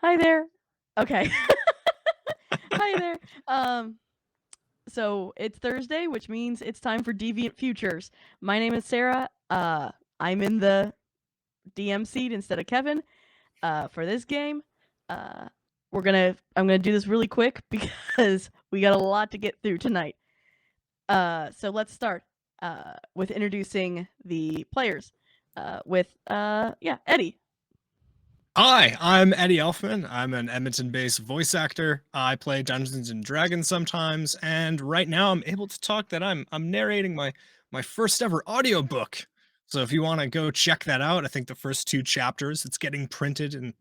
Hi there. Okay. Hi there. So it's Thursday, which means it's time for Deviant Futures. My name is Sarah. I'm in the DM seat instead of Kevin. For this game, uh, I'm gonna do this really quick because we got a lot to get through tonight. So let's start with introducing the players. Eddie. Hi, I'm Eddie Elfman. I'm an Edmonton-based voice actor. I play Dungeons and Dragons sometimes, and right now I'm able to talk that I'm narrating my first ever audiobook. So if you want to go check that out, I think the first two chapters, it's getting printed in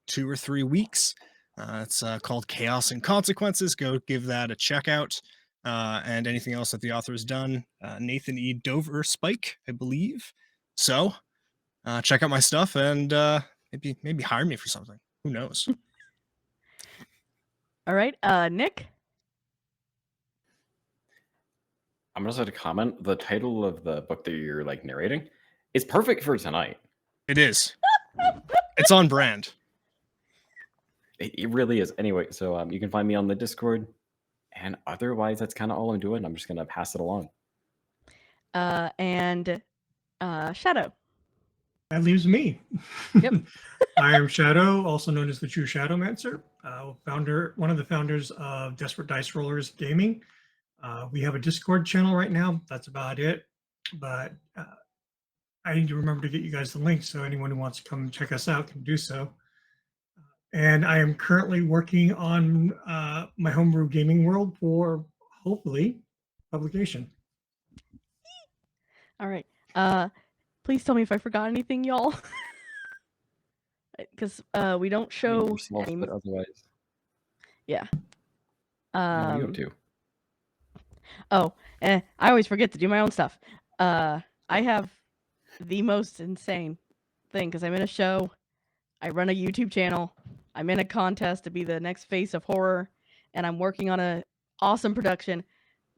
2 or 3 weeks. It's called Chaos and Consequences. Go give that a check out. And anything else that the author has done, Nathan E. Dover Spike, I believe. So check out my stuff and maybe hire me for something. Who knows? All right. Nick. I'm gonna start a comment. The title of the book that you're narrating is perfect for tonight. It is. It's on brand. It really is. Anyway, so you can find me on the Discord, and otherwise that's kind of all I'm doing. I'm just gonna pass it along. And Shadow. That leaves me. Yep. I am Shadow, also known as the True Shadowmancer, one of the founders of Desperate Dice Rollers Gaming. We have a Discord channel right now. That's about it. But I need to remember to get you guys the link, so anyone who wants to come check us out can do so. And I am currently working on my homebrew gaming world for, hopefully, publication. All right. Please tell me if I forgot anything, y'all. Because we don't show. Yourself, but otherwise, Yeah. what are you up to? I always forget to do my own stuff. I have the most insane thing because I'm in a show. I run a YouTube channel. I'm in a contest to be the next face of horror, and I'm working on an awesome production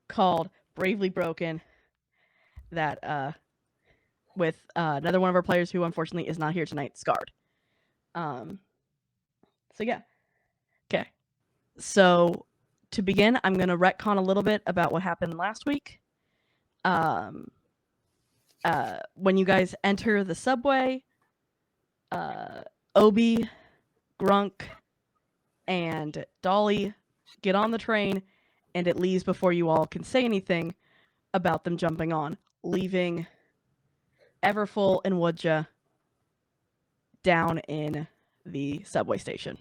called Bravely Broken. That with another one of our players who unfortunately is not here tonight, Scarred. So yeah. Okay. So to begin, I'm gonna retcon a little bit about what happened last week. When you guys enter the subway, Obi, Grunk, and Dolly get on the train, and it leaves before you all can say anything about them jumping on, leaving Everfull and Woodja down in the subway station,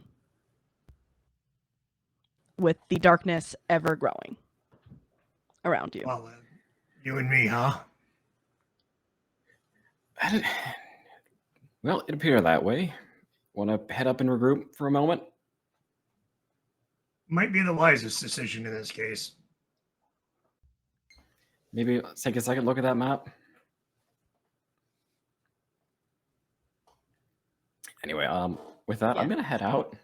with the darkness ever growing around you. Well, you and me, huh? Well, it appeared that way. Want to head up and regroup for a moment? Might be the wisest decision in this case. Maybe let's take a second look at that map. Anyway, with that, Yeah. I'm gonna head out.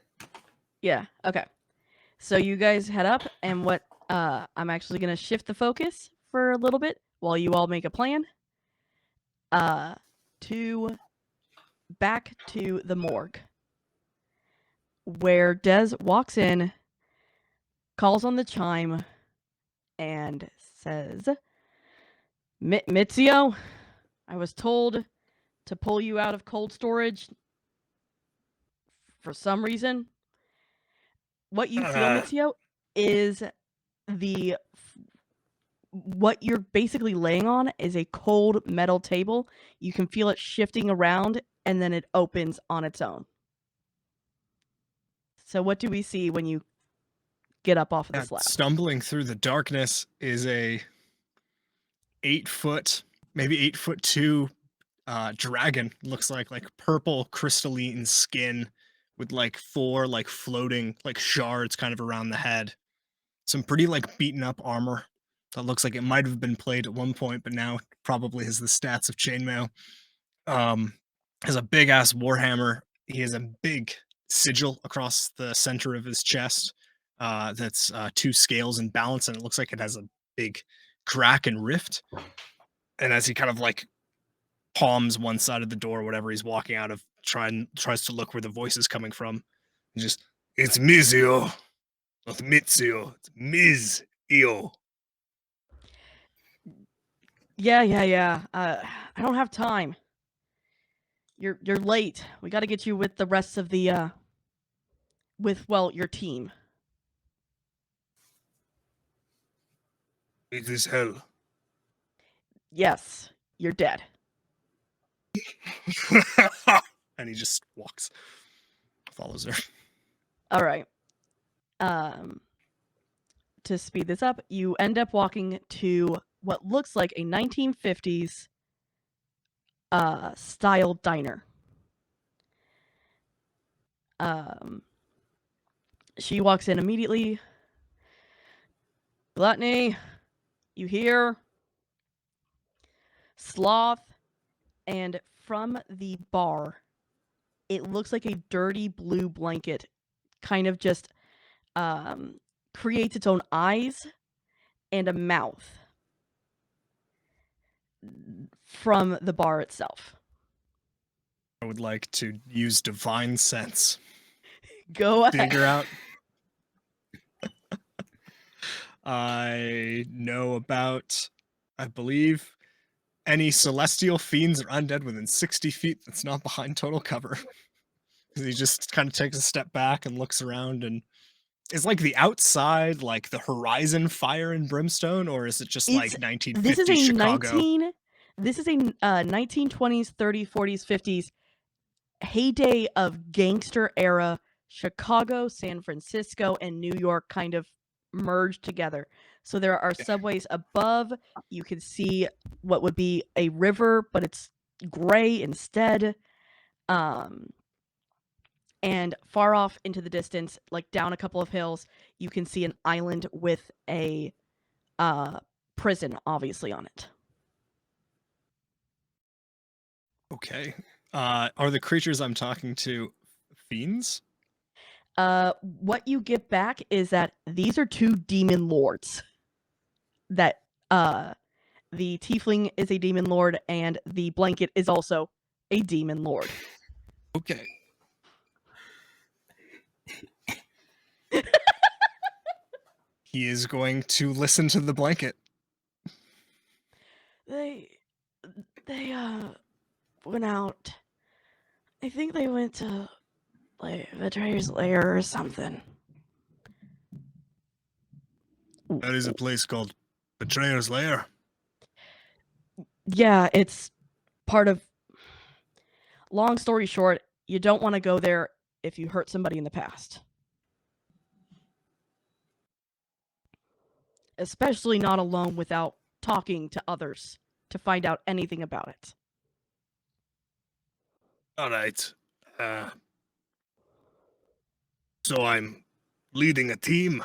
Yeah, okay. So you guys head up, and what I'm actually gonna shift the focus for a little bit while you all make a plan. To back to the morgue, where Des walks in, calls on the chime, and says, Mizio, I was told to pull you out of cold storage for some reason. What you feel, Mizio, is what you're basically laying on is a cold metal table. You can feel it shifting around, and then it opens on its own. So what do we see when you get up off of the slab? Stumbling through the darkness is a 8-foot, maybe 8'2" dragon. Looks like purple crystalline skin with 4 floating shards kind of around the head. Some pretty beaten up armor that looks like it might have been played at one point, but now probably has the stats of chainmail. Has a big ass warhammer. He has a big sigil across the center of his chest. That's 2 scales in balance, and it looks like it has a big crack and rift. And as he kind of palms one side of the door, whatever he's walking out of, tries to look where the voice is coming from, Just, it's Mizio, not Mizio. It's Mizio. Yeah. I don't have time. You're late. We got to get you with the rest of the your team. It is hell. Yes, you're dead. And he just walks, follows her. All right. To speed this up, you end up walking to what looks like a 1950s style diner. She walks in immediately. Gluttony, you hear? Sloth, and from the bar, it looks like a dirty blue blanket kind of just creates its own eyes and a mouth from the bar itself. I would like to use divine sense. Go ahead. Figure out. I know about, I believe, any celestial fiends or undead within 60 feet that's not behind total cover. He just kind of takes a step back and looks around, and is like the outside, like the horizon fire and brimstone, or is it just like 1950 Chicago? This is a 1920s, 30s, 40s, 50s heyday of gangster era Chicago, San Francisco, and New York kind of merged together. So there are subways above. You can see what would be a river, but it's gray instead. And far off into the distance, like down a couple of hills, you can see an island with a prison, obviously, on it. Okay. Are the creatures I'm talking to fiends? What you get back is that these are two demon lords. That the tiefling is a demon lord, and the blanket is also a demon lord. Okay. He is going to listen to the blanket. They went out. I think they went to like Betrayer's Lair or something. That is a place called Betrayer's Lair. Yeah, it's part of. Long story short, you don't want to go there if you hurt somebody in the past. Especially not alone without talking to others to find out anything about it. All right. So I'm leading a team.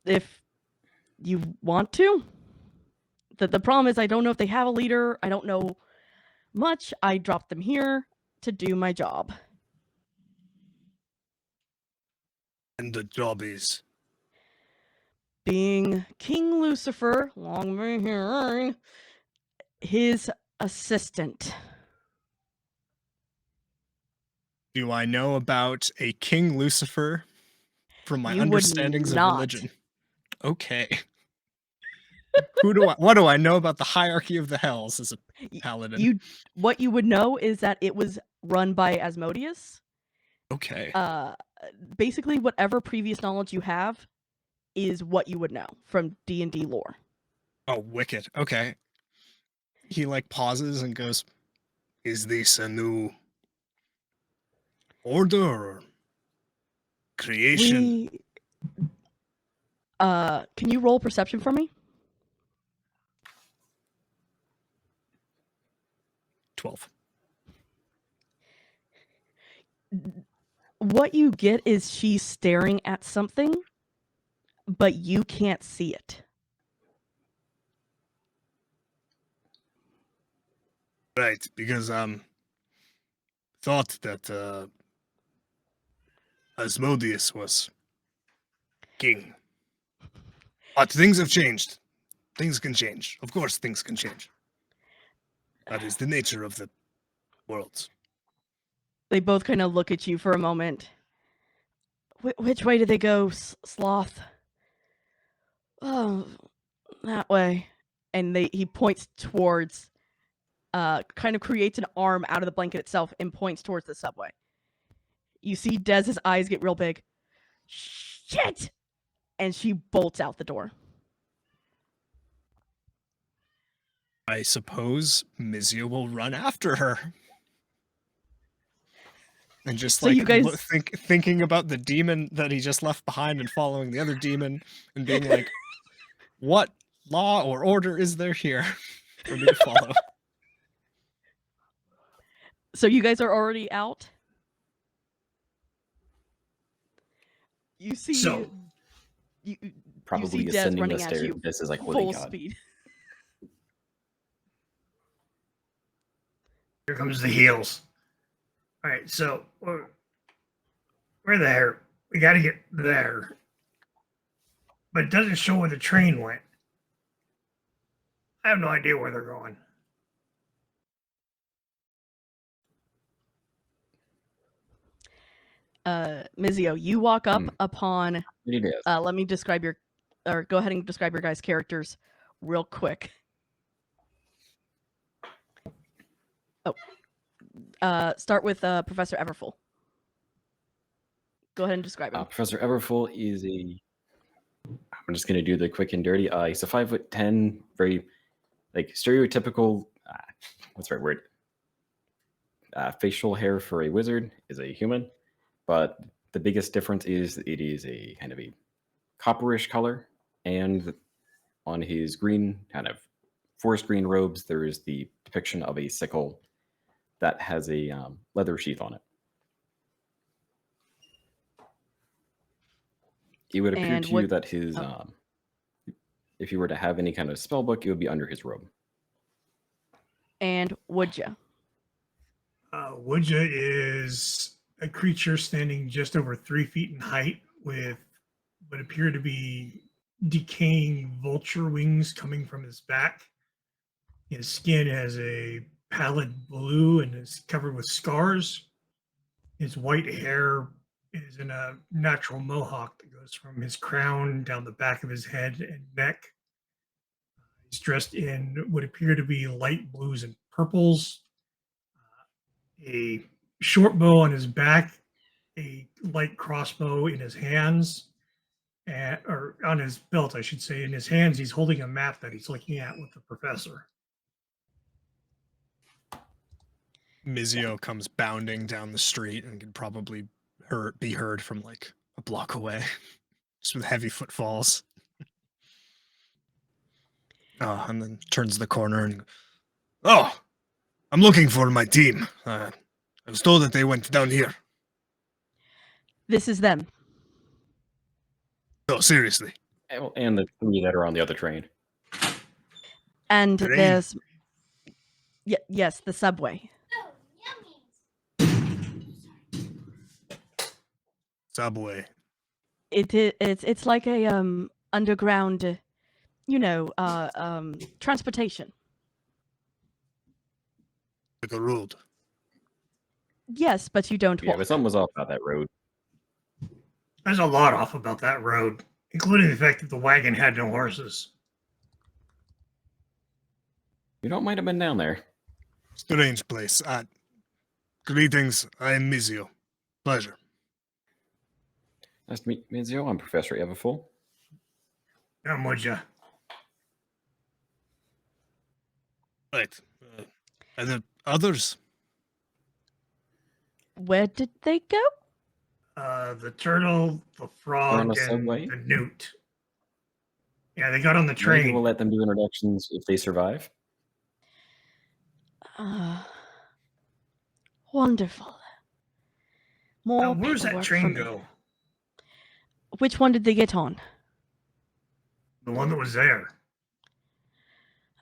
If you want to. The problem is I don't know if they have a leader. I don't know much. I dropped them here to do my job. And the job is? Being King Lucifer, long may he reign, his assistant. Do I know about a King Lucifer from my You would understandings of not. religion? Okay. What do I know about the hierarchy of the hells as a paladin? What you would know is that it was run by Asmodeus. Okay. Basically, whatever previous knowledge you have is what you would know from D&D lore. Oh, wicked. Okay. He like pauses and goes, "Is this a new order or creation?" Can you roll perception for me? 12. What you get is she's staring at something, but you can't see it. Right, because thought that Asmodeus was king. But things have changed. Things can change. Of course things can change. That is the nature of the world. They both kind of look at you for a moment. Which way do they go, Sloth? Oh, that way. And he points towards, kind of creates an arm out of the blanket itself and points towards the subway. You see Dez's eyes get real big. Shit! And she bolts out the door. I suppose Mizio will run after her. And just So you guys- thinking about the demon that he just left behind and following the other demon and being like, what law or order is there here for me to follow? So you guys are already out? You see... So- you Probably see Dez ascending running the at stairs. you This is like, holy full God. speed. Here comes the heels. All right, so we're there. We got to get there. But it doesn't show where the train went. I have no idea where they're going. Mizio, you walk up upon... It is. let me describe your... Or go ahead and describe your guys' characters real quick. Oh. Start with Professor Everfull. Go ahead and describe him. Professor Everfull is I'm just going to do the quick and dirty. He's a 5'10", very like stereotypical, what's the right word? Facial hair for a wizard is a human, but the biggest difference is it is a kind of a copperish color, and on his green kind of forest green robes, there is the depiction of a sickle that has a leather sheath on it. It would appear And to you that his, if you were to have any kind of spell book, it would be under his robe. And Woodja. Woodja is a creature standing just over 3 feet in height with what appear to be decaying vulture wings coming from his back. His skin has a pallid blue and is covered with scars. His white hair is in a natural mohawk that goes from his crown down the back of his head and neck. He's dressed in what appear to be light blues and purples, a short bow on his back, a light crossbow in his hands, or on his belt, I should say. In his hands, he's holding a map that he's looking at with the professor. Mizio comes bounding down the street and can probably be heard from like a block away, just with heavy footfalls. And then turns the corner and, oh, I'm looking for my team. I was told that they went down here. This is them. Oh, seriously. And the 3 that are on the other train. And Train? there's... yes, the subway. Subway. It's like a underground, transportation. Like a road. Yes, but you don't Yeah, walk. but something was off about that road. There's a lot off about that road, including the fact that the wagon had no horses. You don't might have been down there. Strange place. Greetings, I am Mizio. Pleasure. Nice to meet Mizio. I'm Professor Everfull. I'm Woodja. Right. Are there others? Where did they go? The turtle, the frog, on a and subway? the newt. Yeah, they got on the Maybe train. we'll let them do introductions if they survive. Wonderful. More Where's that paperwork train for me. go? Which one did they get on? The one that was there.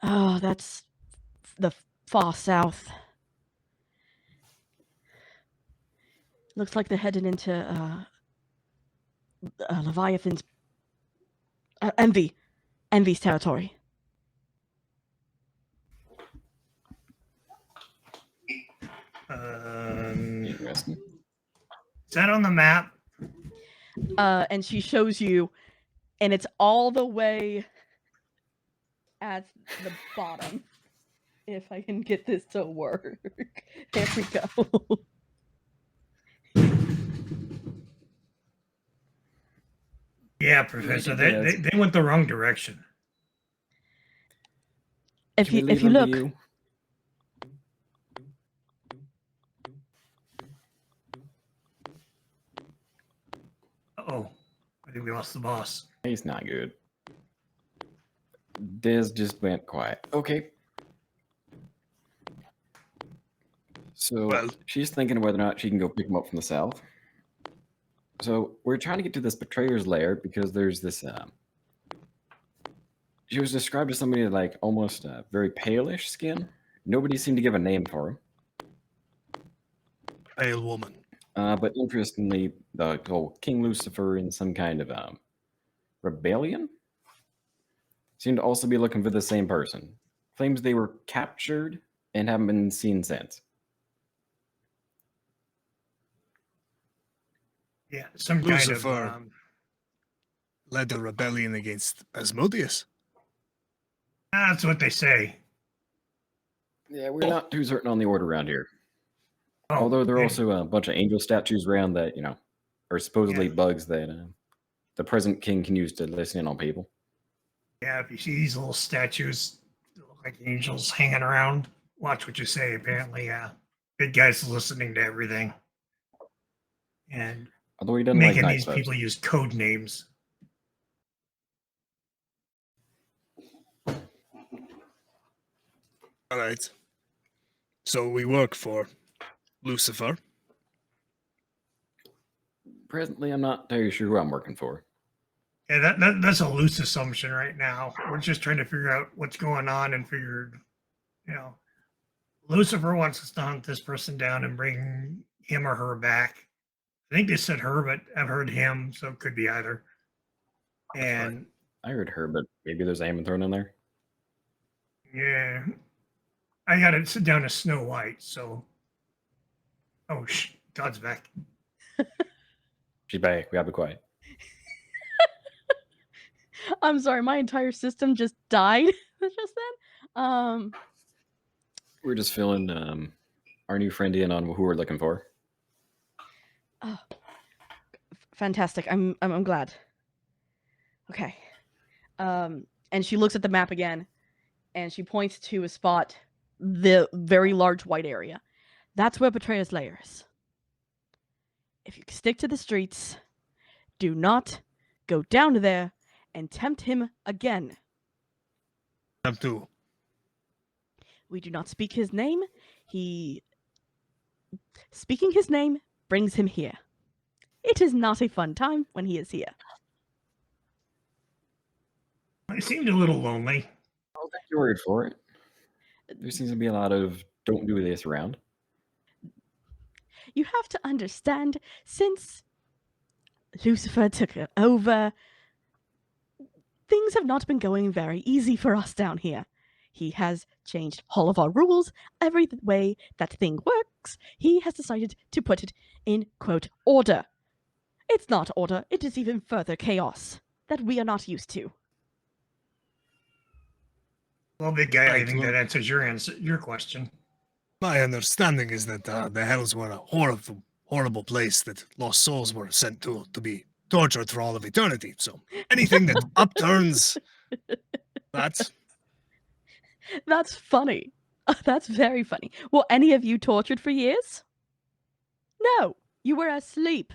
Oh, that's the far south. Looks like they're headed into Leviathan's Envy's territory. Interesting. Is that on the map? And she shows you, and it's all the way at the bottom. If I can get this to work. There we go. Yeah, Professor. Like it They went the wrong direction. If Should we you leave look, them to you? Uh-oh. I think we lost the boss. He's not good. Des just went quiet. Okay. So Well- she's thinking whether or not she can go pick him up from the south. So we're trying to get to this betrayer's lair because there's this. She was described as somebody like almost very palish skin. Nobody seemed to give a name for him. Pale woman. But interestingly, the whole King Lucifer in some kind of rebellion seemed to also be looking for the same person. Claims they were captured and haven't been seen since. Yeah, some Lucifer. kind of. Led the rebellion against Asmodeus. That's what they say. Yeah, we're not too certain on the order around here. Oh, Although there are okay. also a bunch of angel statues around that, are supposedly Yeah. bugs that the present king can use to listen in on people. Yeah, if you see these little statues that look like angels hanging around, watch what you say. Apparently, big guy's listening to everything and Although he doesn't like making night these clubs. people use code names. All right. So we work for Lucifer. Presently, I'm not entirely sure who I'm working for. Yeah, that's a loose assumption right now. We're just trying to figure out what's going on and figure, Lucifer wants us to hunt this person down and bring him or her back. I think they said her, but I've heard him, so it could be either. And I heard her, but maybe there's a Hammond thrown in there. yeah, I got to sit down to Snow White. So, oh, God's back. She's back. We gotta be quiet. I'm sorry, my entire system just died just then. We're just filling our new friend in on who we're looking for. Oh, fantastic. I'm glad. Okay. And she looks at the map again, and she points to a spot, the very large white area. That's where Betrayer's lair is. If you stick to the streets, do not go down there and tempt him again. Them too. We do not speak his name. Speaking his name brings him here. It is not a fun time when he is here. I seemed a little lonely. I'll take your word for it. There seems to be a lot of don't do this around. You have to understand, since Lucifer took it over, things have not been going very easy for us down here. He has changed all of our rules, every way that thing works. He has decided to put it in, quote, order. It's not order, it is even further chaos that we are not used to. Well, big guy, I Right, think well- that answers your question. My understanding is that the hells were a horrible, horrible place that lost souls were sent to be tortured for all of eternity. So anything that upturns that, That's funny. That's very funny. Were any of you tortured for years? No, you were asleep.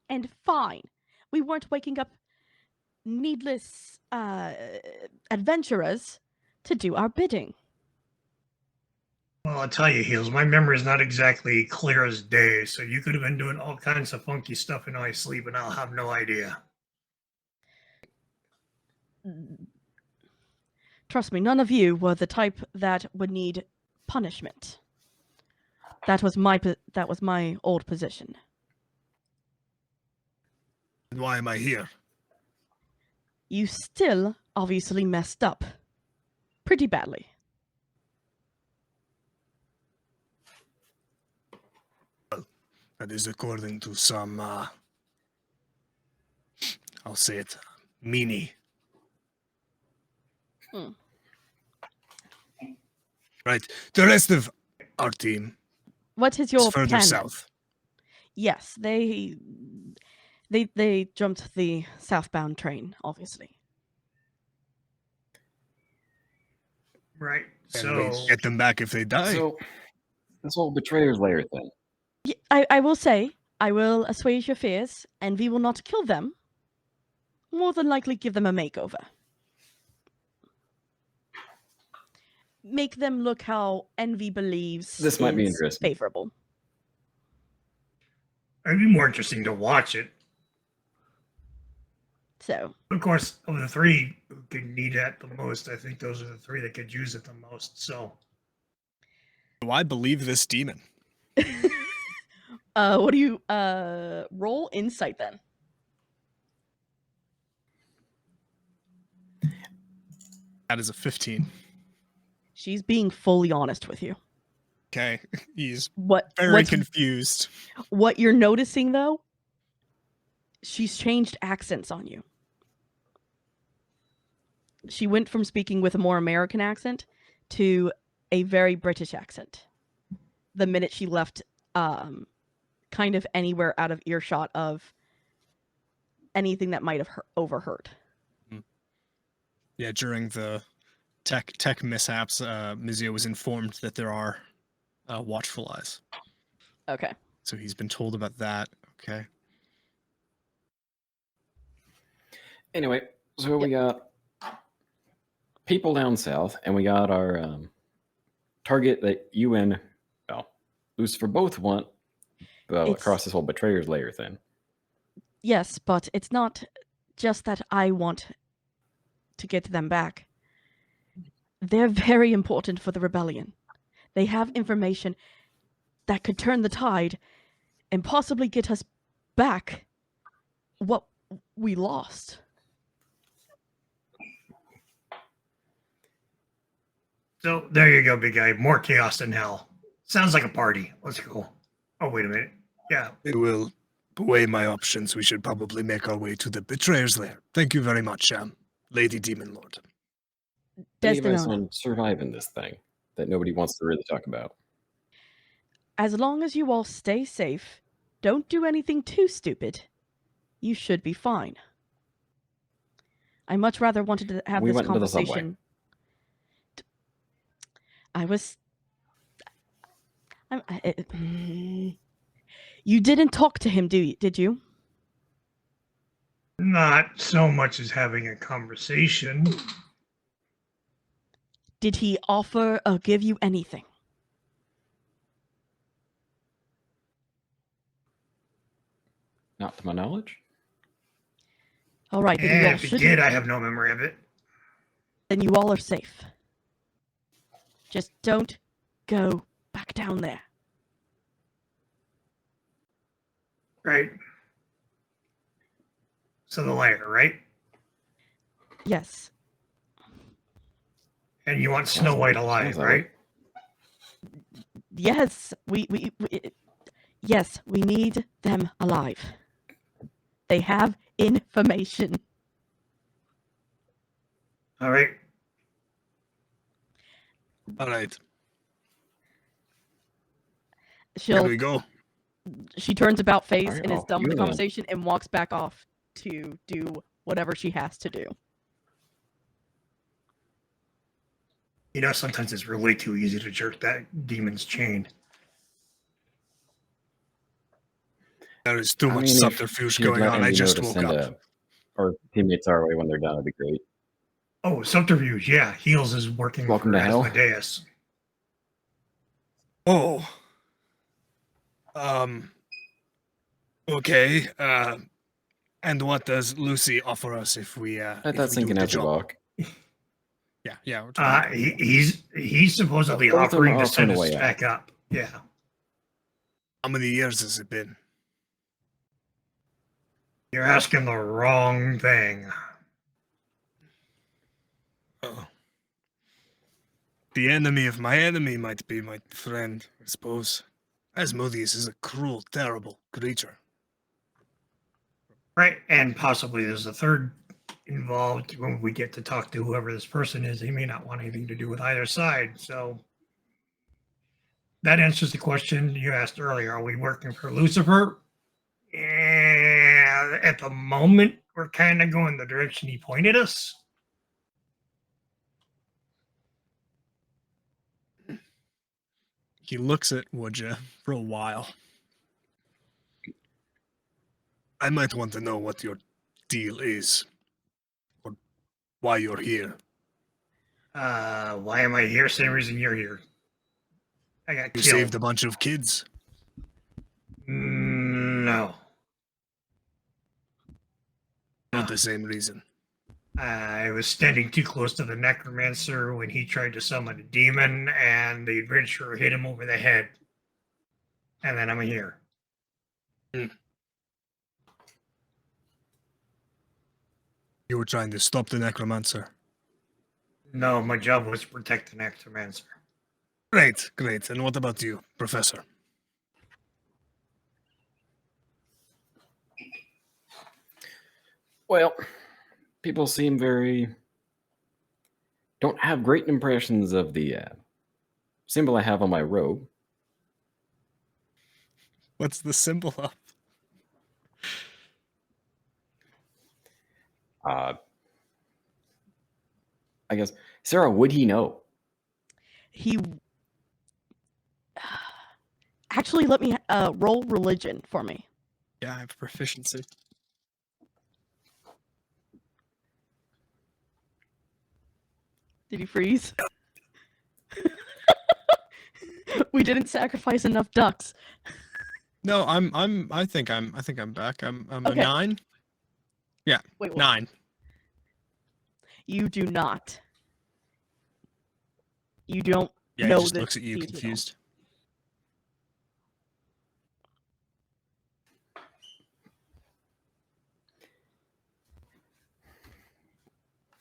And fine. We weren't waking up needless adventurers to do our bidding. Well, I'll tell you, Heels, my memory is not exactly clear as day, so you could have been doing all kinds of funky stuff in my sleep, and I'll have no idea. Trust me, none of you were the type that would need punishment. That was my old position. why am I here? You still obviously messed up. Pretty badly. That is according to some, I'll say it, meanie. Hmm. Right. The rest of our team What is is your further plan? Then? south. Yes, they jumped the southbound train, obviously. Right. And we So get them back if they die. So, this whole betrayer's lair thing. I will say, I will assuage your fears, and we will not kill them. More than likely give them a makeover. Make them look how Envy believes This might be is interesting. favorable. it'd be more interesting to watch it. So, Of course, of the three who could need it the most, I think those are the three that could use it the most. So Do I believe this demon? what do you roll insight then? That is a 15. She's being fully honest with you. Okay. He's What very confused. What you're noticing though, she's changed accents on you. She went from speaking with a more American accent to a very British accent the minute she left kind of anywhere out of earshot of anything that might have overheard. Yeah, during the tech mishaps, Mizio was informed that there are watchful eyes. Okay. So he's been told about that. Okay. Anyway, so we got people down south, and we got our target that you and Lucifer both want across this whole betrayer's lair thing. Yes, but it's not just that I want to get them back. They're very important for the rebellion. They have information that could turn the tide and possibly get us back what we lost. So there you go, big guy. More chaos than hell. Sounds like a party. Let's go. Oh, wait a minute. Yeah. It will weigh my options. We should probably make our way to the betrayer's lair. Thank you very much, Lady Demon Lord. Any advice Desdemona, on surviving this thing that nobody wants to really talk about? as long as you all stay safe, don't do anything too stupid, you should be fine. I much rather wanted to have We this went into the subway. conversation. I was. You didn't talk to him, did you? Not so much as having a conversation. Did he offer or give you anything? Not to my knowledge. All right, then you And all if he should. did, I have no memory of it. Then you all are safe. Just don't go back down there. Right. So the lair, right? Yes. And you want Snow White alive, Sounds that right? way. Yes, yes, we need them alive. They have information. All right. All right. She'll Here we go. She turns about face All right, and is off done with you the then. conversation and walks back off to do whatever she has to do. You know, sometimes it's really too easy to jerk that demon's chain. There is too I much mean, if subterfuge you'd going let on. I Andy know just to woke send up. Oh, our teammates our way when they're done, it'd be great. Oh, subterfuge. Yeah, Heels is working Welcome for to hell. Asmodeus. Oh. Okay. And what does Lucy offer us if we Let if that we sink do in the as we job? walk. Yeah. We're talking He's supposedly Both of them offering are to send offering us a way out. back up. Yeah. how many years has it been? You're asking the wrong thing. Oh. The enemy of my enemy might be my friend, I suppose. Asmodeus is a cruel, terrible creature. Right, and possibly there's a third involved when we get to talk to whoever this person is. He may not want anything to do with either side. So that answers the question you asked earlier. Are we working for Lucifer? Yeah, at the moment, we're kind of going the direction he pointed us. He looks at Woodja for a while. I might want to know what your deal is, or why you're here. Why am I here? Same reason you're here. I got You killed. saved a bunch of kids. No. Not the same reason. I was standing too close to the necromancer when he tried to summon a demon, and the adventurer hit him over the head. And then I'm here. You were trying to stop the necromancer. No, my job was to protect the necromancer. Great, great. And what about you, Professor? Well, people seem don't have great impressions of the symbol I have on my robe. What's the symbol of? I guess, Sarah, would he know? He actually let me roll religion for me. Yeah, I have proficiency. Did he freeze? We didn't sacrifice enough ducks. No, I think I'm back. I'm Okay. a 9. Yeah, Wait, what? 9. You do not. You don't Yeah, know he just this looks at you detail. confused.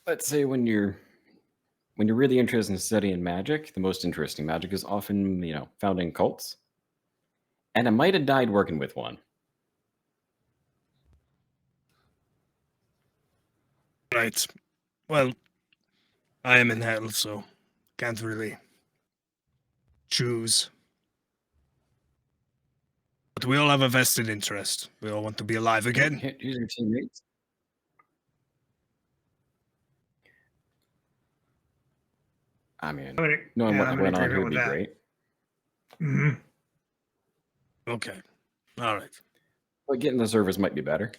Let's say when you're really interested in studying magic, the most interesting magic is often, found in cults. And I might have died working with one. Right. Well, I am in hell, so can't really choose. But we all have a vested interest. We all want to be alive again. Here's your teammates. I mean, knowing what went on here would be great. Mm-hmm. Okay. All right. But getting the service might be better.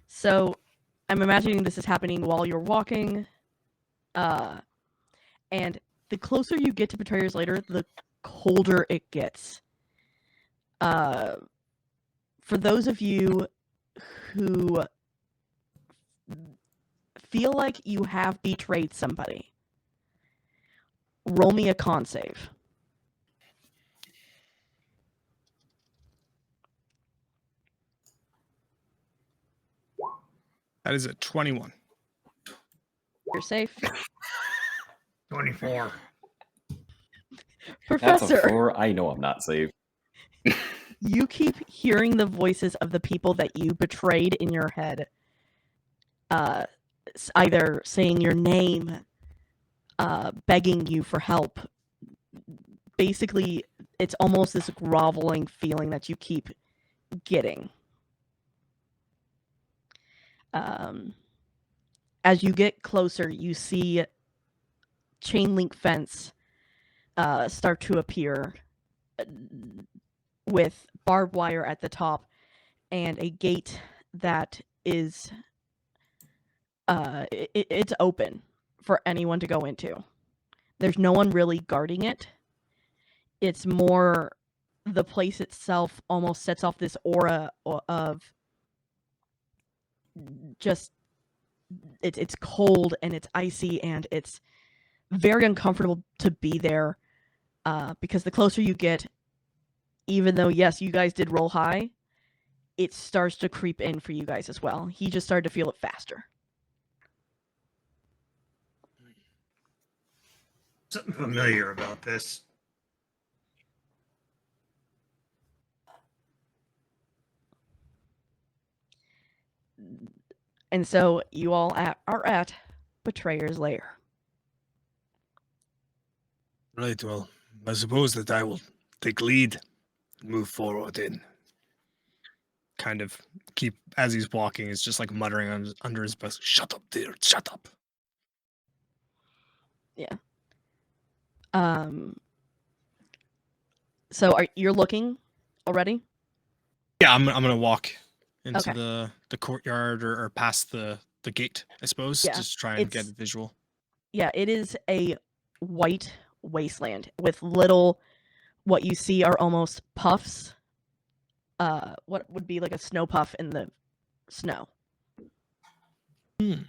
So, I'm imagining this is happening while you're walking. And the closer you get to Betrayers Later, the colder it gets. For those of you who feel like you have betrayed somebody, roll me a con save. That is a 21. You're safe. 24. That's a Professor, 4. I know I'm not safe. you keep hearing the voices of the people that you betrayed in your head. Either saying your name, begging you for help. Basically, it's almost this groveling feeling that you keep getting. As you get closer, you see chain link fence start to appear with barbed wire at the top and a gate that is it's open for anyone to go into. There's no one really guarding it. It's more the place itself almost sets off this aura of just it's cold and it's icy and it's very uncomfortable to be there because the closer you get, even though yes you guys did roll high, it starts to creep in for you guys as well. He just started to feel it faster. Something familiar about this. And so you all are at Betrayer's Lair. Right, well, I suppose that I will take lead and move forward in. Kind of keep, as he's walking, he's just like muttering under his breath, "Shut up, dear, shut up." So you're looking already? Yeah, I'm gonna walk into Okay. the courtyard or past the gate, I suppose, Yeah, just to try and get it's- a visual. Yeah, it is a white wasteland with little, what you see are almost puffs. What would be like a snow puff in the snow. Hmm.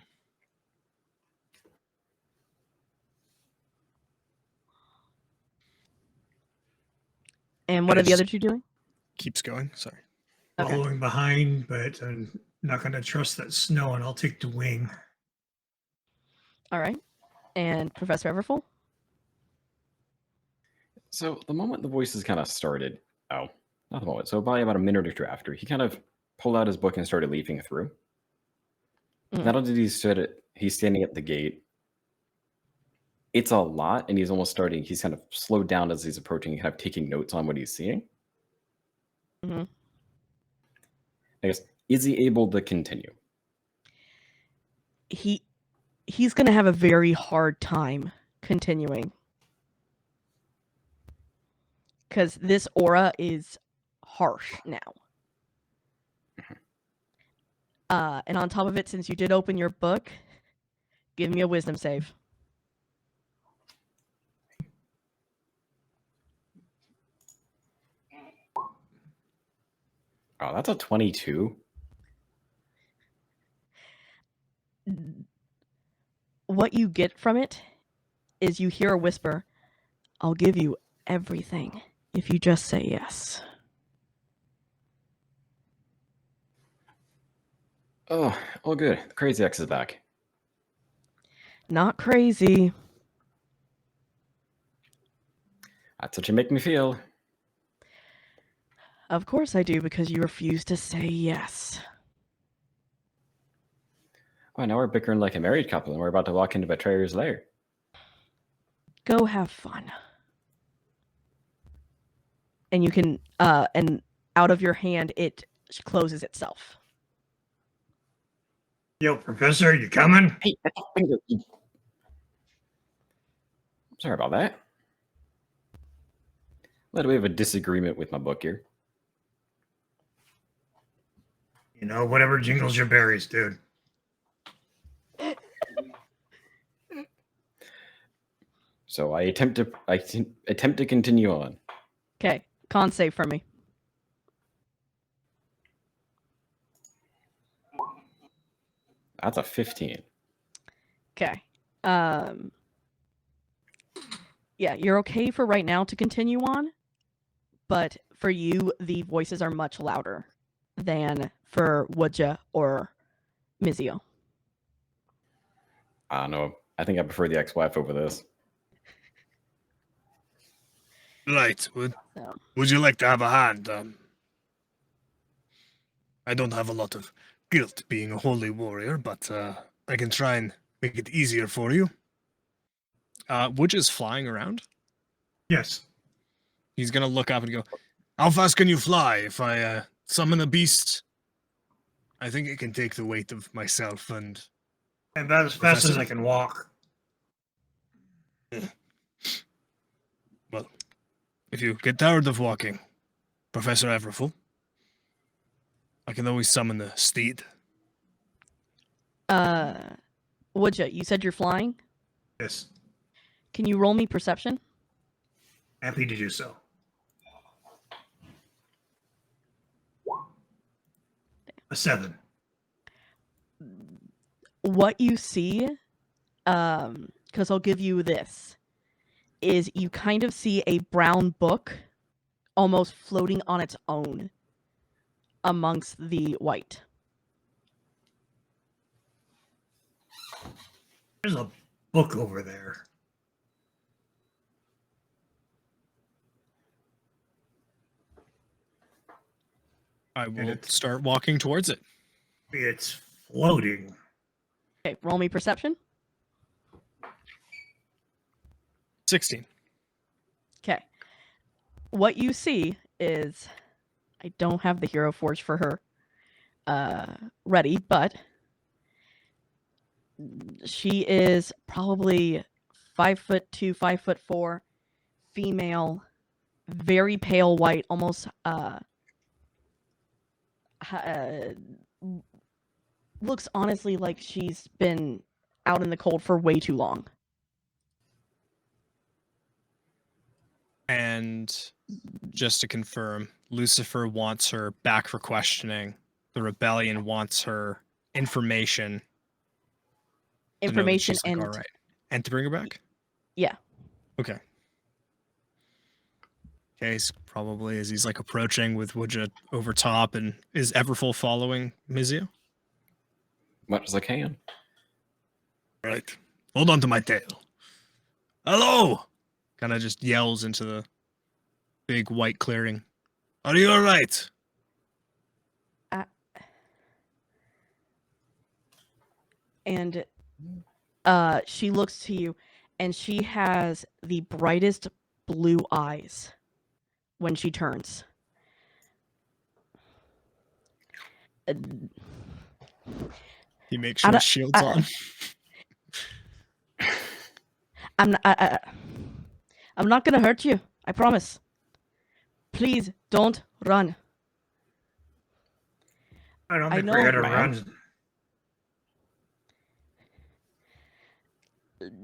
And what I are the just- other two doing? Keeps going. Sorry. Okay. Following behind, but I'm not going to trust that snow, and I'll take the wing. All right. And Professor Everfull? So the moment the voices kind of started, oh, not the moment. So probably about a minute or two after, he kind of pulled out his book and started leafing through. Mm. Not only did he's standing at the gate. It's a lot, and he's almost starting. He's kind of slowed down as he's approaching, kind of taking notes on what he's seeing. Mm-hmm. I guess, is he able to continue? He's going to have a very hard time continuing. Because this aura is harsh now. And on top of it, since you did open your book, give me a wisdom save. Oh, that's a 22. What you get from it is you hear a whisper, "I'll give you everything if you just say yes." Oh, all good. The Crazy X is back. Not crazy. That's what you make me feel. Of course I do, because you refuse to say yes. Oh, now we're bickering like a married couple, and we're about to walk into Betrayer's Lair. Go have fun. And you can, and out of your hand, it closes itself. Yo, Professor, you coming? Hey, that's a finger. Sorry about that. Let we have a disagreement with my book here. You know, whatever jingles your berries, dude. So I attempt to continue on. Okay, con save for me. That's a 15. Okay. Yeah, you're okay for right now to continue on, but for you, the voices are much louder than for Wudja or Mizio. I don't know. I think I prefer the ex-wife over this. Right. So. Would you like to have a hand? I don't have a lot of guilt being a holy warrior, but I can try and make it easier for you. Wudge is flying around. Yes. He's gonna look up and go, "How fast can you fly? If I summon a beast, I think it can take the weight of myself and." And about as fast as Professor? I can walk. Well, if you get tired of walking, Professor Everfull, I can always summon the steed. Wudja, you said you're flying? Yes. Can you roll me perception? Happy to do so. A 7. What you see, because I'll give you this, is you kind of see a brown book almost floating on its own amongst the white. There's a book over there. I will it's- start walking towards it. It's floating. Okay, roll me perception. 16. Okay. What you see is, I don't have the hero forge for her ready, but she is probably 5'2", 5'4", female, very pale white, almost looks honestly like she's been out in the cold for way too long. And just to confirm, Lucifer wants her back for questioning. The rebellion wants her information. To know that Information she's, like, and all right. And to bring her back? yeah. Okay. Case probably as he's like approaching with Woodja over top, and is Everfull following Mizio? Much as I can. Right. Hold on to my tail. Hello! Kind of just yells into the big white clearing. Are you alright? And she looks to you, and she has the brightest blue eyes when she turns. He makes sure his shield's on. I'm not gonna hurt you. I promise. Please don't run. I don't I think know, we're gonna ma'am. run.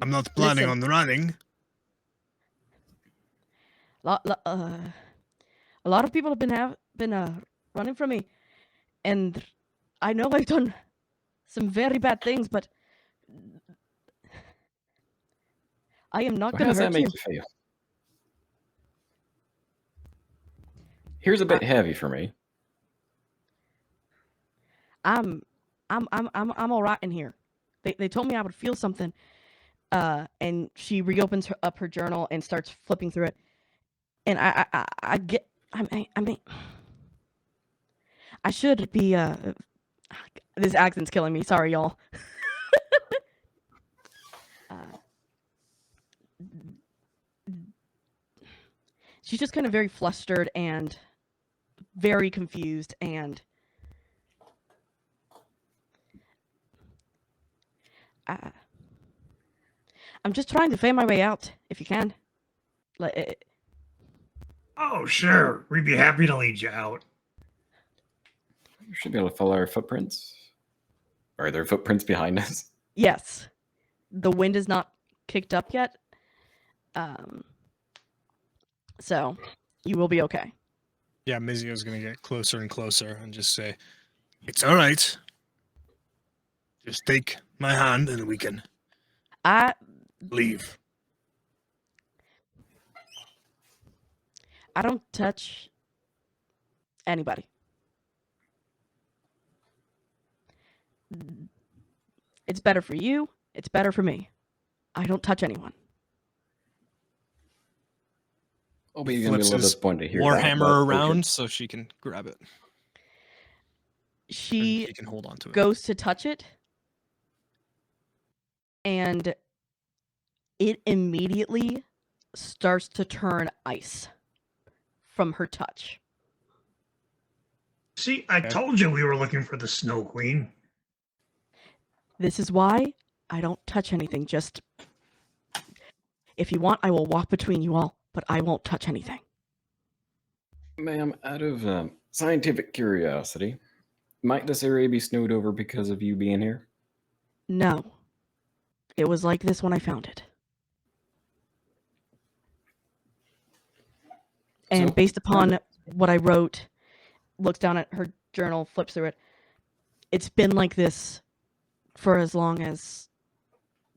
I'm not planning Listen. on running. A lot of people have been running from me, and I know I've done some very bad things, but I am not So how gonna does that hurt make you. you feel? Here's a bit heavy for me. I'm all right in here. They told me I would feel something. And she reopens up her journal and starts flipping through it. And I mean, I should be this accent's killing me. Sorry, y'all. She's just kind of very flustered and very confused, and I'm just trying to fade my way out, if you can. Like, Oh, sure. We'd be happy to lead you out. You should be able to follow our footprints. Are there footprints behind us? yes, the wind is not kicked up yet, so you will be okay. Yeah, Mizio's gonna get closer and closer and just say, "It's all right. Just take my hand and we can I leave." don't touch anybody. It's better for you. It's better for me. I don't touch anyone. I'll be gonna be a Flips little his disappointed to hear that. but Warhammer okay. around so she can grab it. And She she can hold on to it. goes to touch it, and it immediately starts to turn ice from her touch. See, I Okay. told you we were looking for the Snow Queen. This is why I don't touch anything. Just, if you want, I will walk between you all, but I won't touch anything. Ma'am, out of scientific curiosity, might this area be snowed over because of you being here? No. It was like this when I found it. And So- based upon what I wrote, looks down at her journal, flips through it. It's been like this for as long as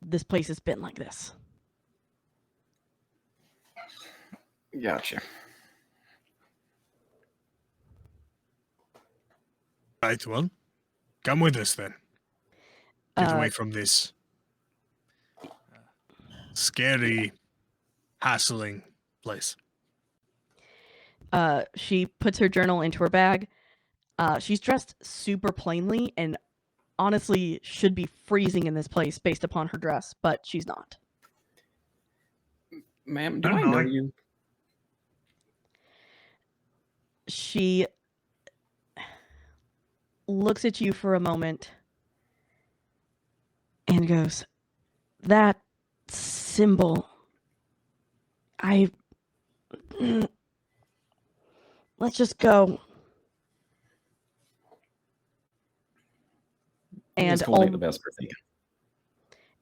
this place has been like this. Gotcha. Right, well, come with us then. Get Uh, away from this scary, hassling place. She puts her journal into her bag, She's dressed super plainly and honestly should be freezing in this place based upon her dress, but she's not. Ma'am, do I don't I know, know I- you? She looks at you for a moment and goes, "That symbol, I... let's just go." It's And cold ain't the best for thinking.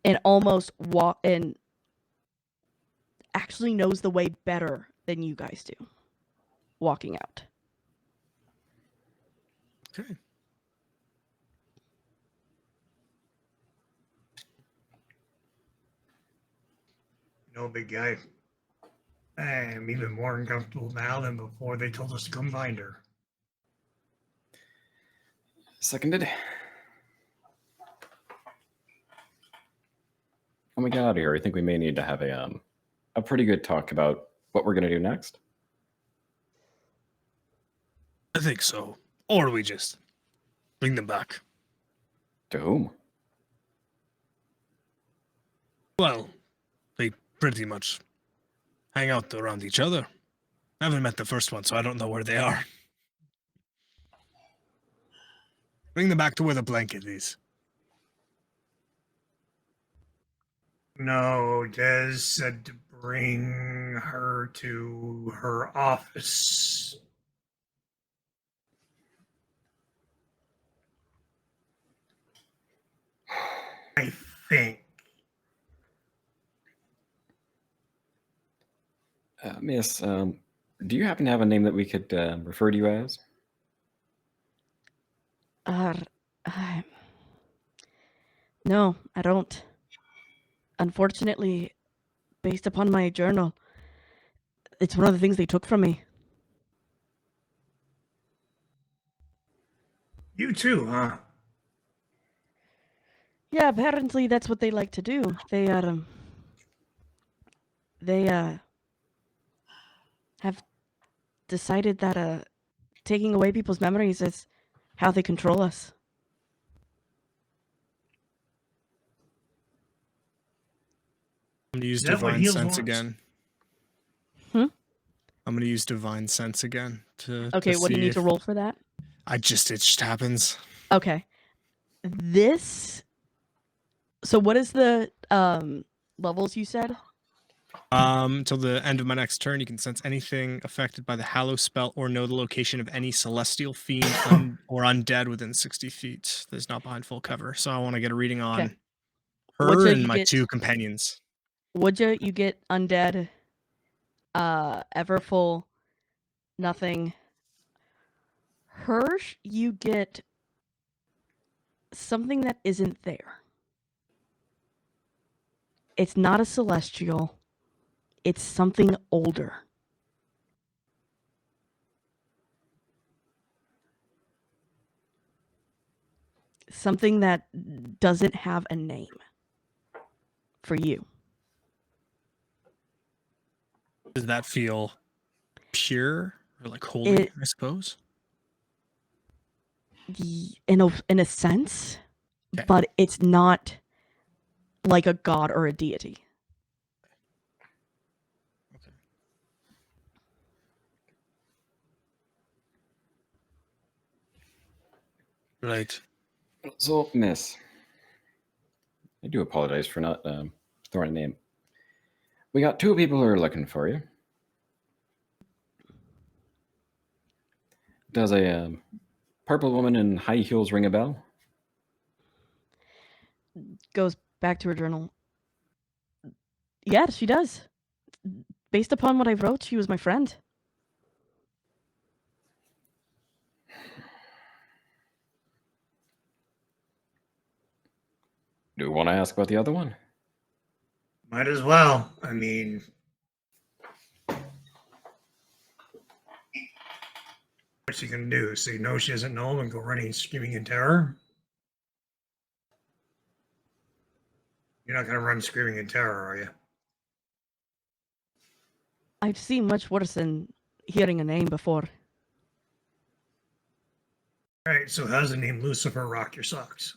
and almost walk and actually knows the way better than you guys do. Walking out. Okay. No, big guy. I'm even more uncomfortable now than before they told us to come find her. Seconded. When we get out of here, I think we may need to have a pretty good talk about what we're going to do next. I think so. Or we just bring them back. To whom? Well, they pretty much hang out around each other. I haven't met the first one, so I don't know where they are. Bring them back to where the blanket is. No, Des said to bring her to her office. I think. Miss, do you happen to have a name that we could refer to you as? No, I don't. Unfortunately, based upon my journal, it's one of the things they took from me. You too, huh? Yeah, apparently that's what they like to do. They have decided that taking away people's memories is how they control us. I'm gonna use Is that what divine Heels sense wants? again. Hmm? I'm gonna use divine sense again to Okay, to what do you see need to if- roll for that? it just happens. Okay. So what is the levels you said? Till the end of my next turn, you can sense anything affected by the Hallow spell or know the location of any celestial fiend or undead within 60 feet that is not behind full cover. So I want to get a reading on Okay. her What'd and you my get? two companions. Would you get undead, everfull, nothing. Hirsch, you get something that isn't there. It's not a celestial. It's something older. Something that doesn't have a name for you. Does that feel pure or like holy, I suppose? In a sense, Okay. but it's not like a god or a deity. Right. So, Miss, I do apologize for not throwing a name. We got two people who are looking for you. Does a purple woman in high heels ring a bell? Goes back to her journal. Yeah, she does. Based upon what I wrote, she was my friend. Do you want to ask about the other one? Might as well. I mean, what's she gonna do? Say no, she doesn't know him and go running screaming in terror? You're not gonna run screaming in terror, are you? I've seen much worse than hearing a name before. All right, so how's the name Lucifer rock your socks?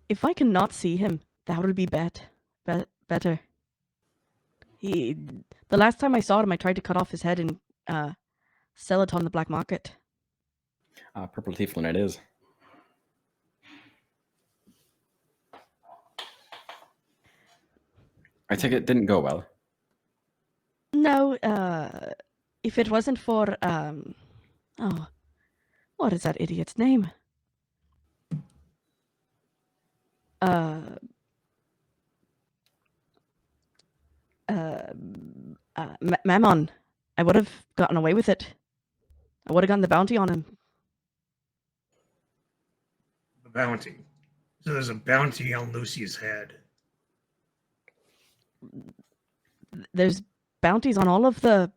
If I cannot see him, that would be better. The last time I saw him, I tried to cut off his head and sell it on the black market. Purple tiefling it is. I take it didn't go well. No, if it wasn't for oh, what is that idiot's name? Mammon, I would have gotten away with it. I would have gotten the bounty on him. The bounty. So there's a bounty on Lucy's head. There's bounties on all of the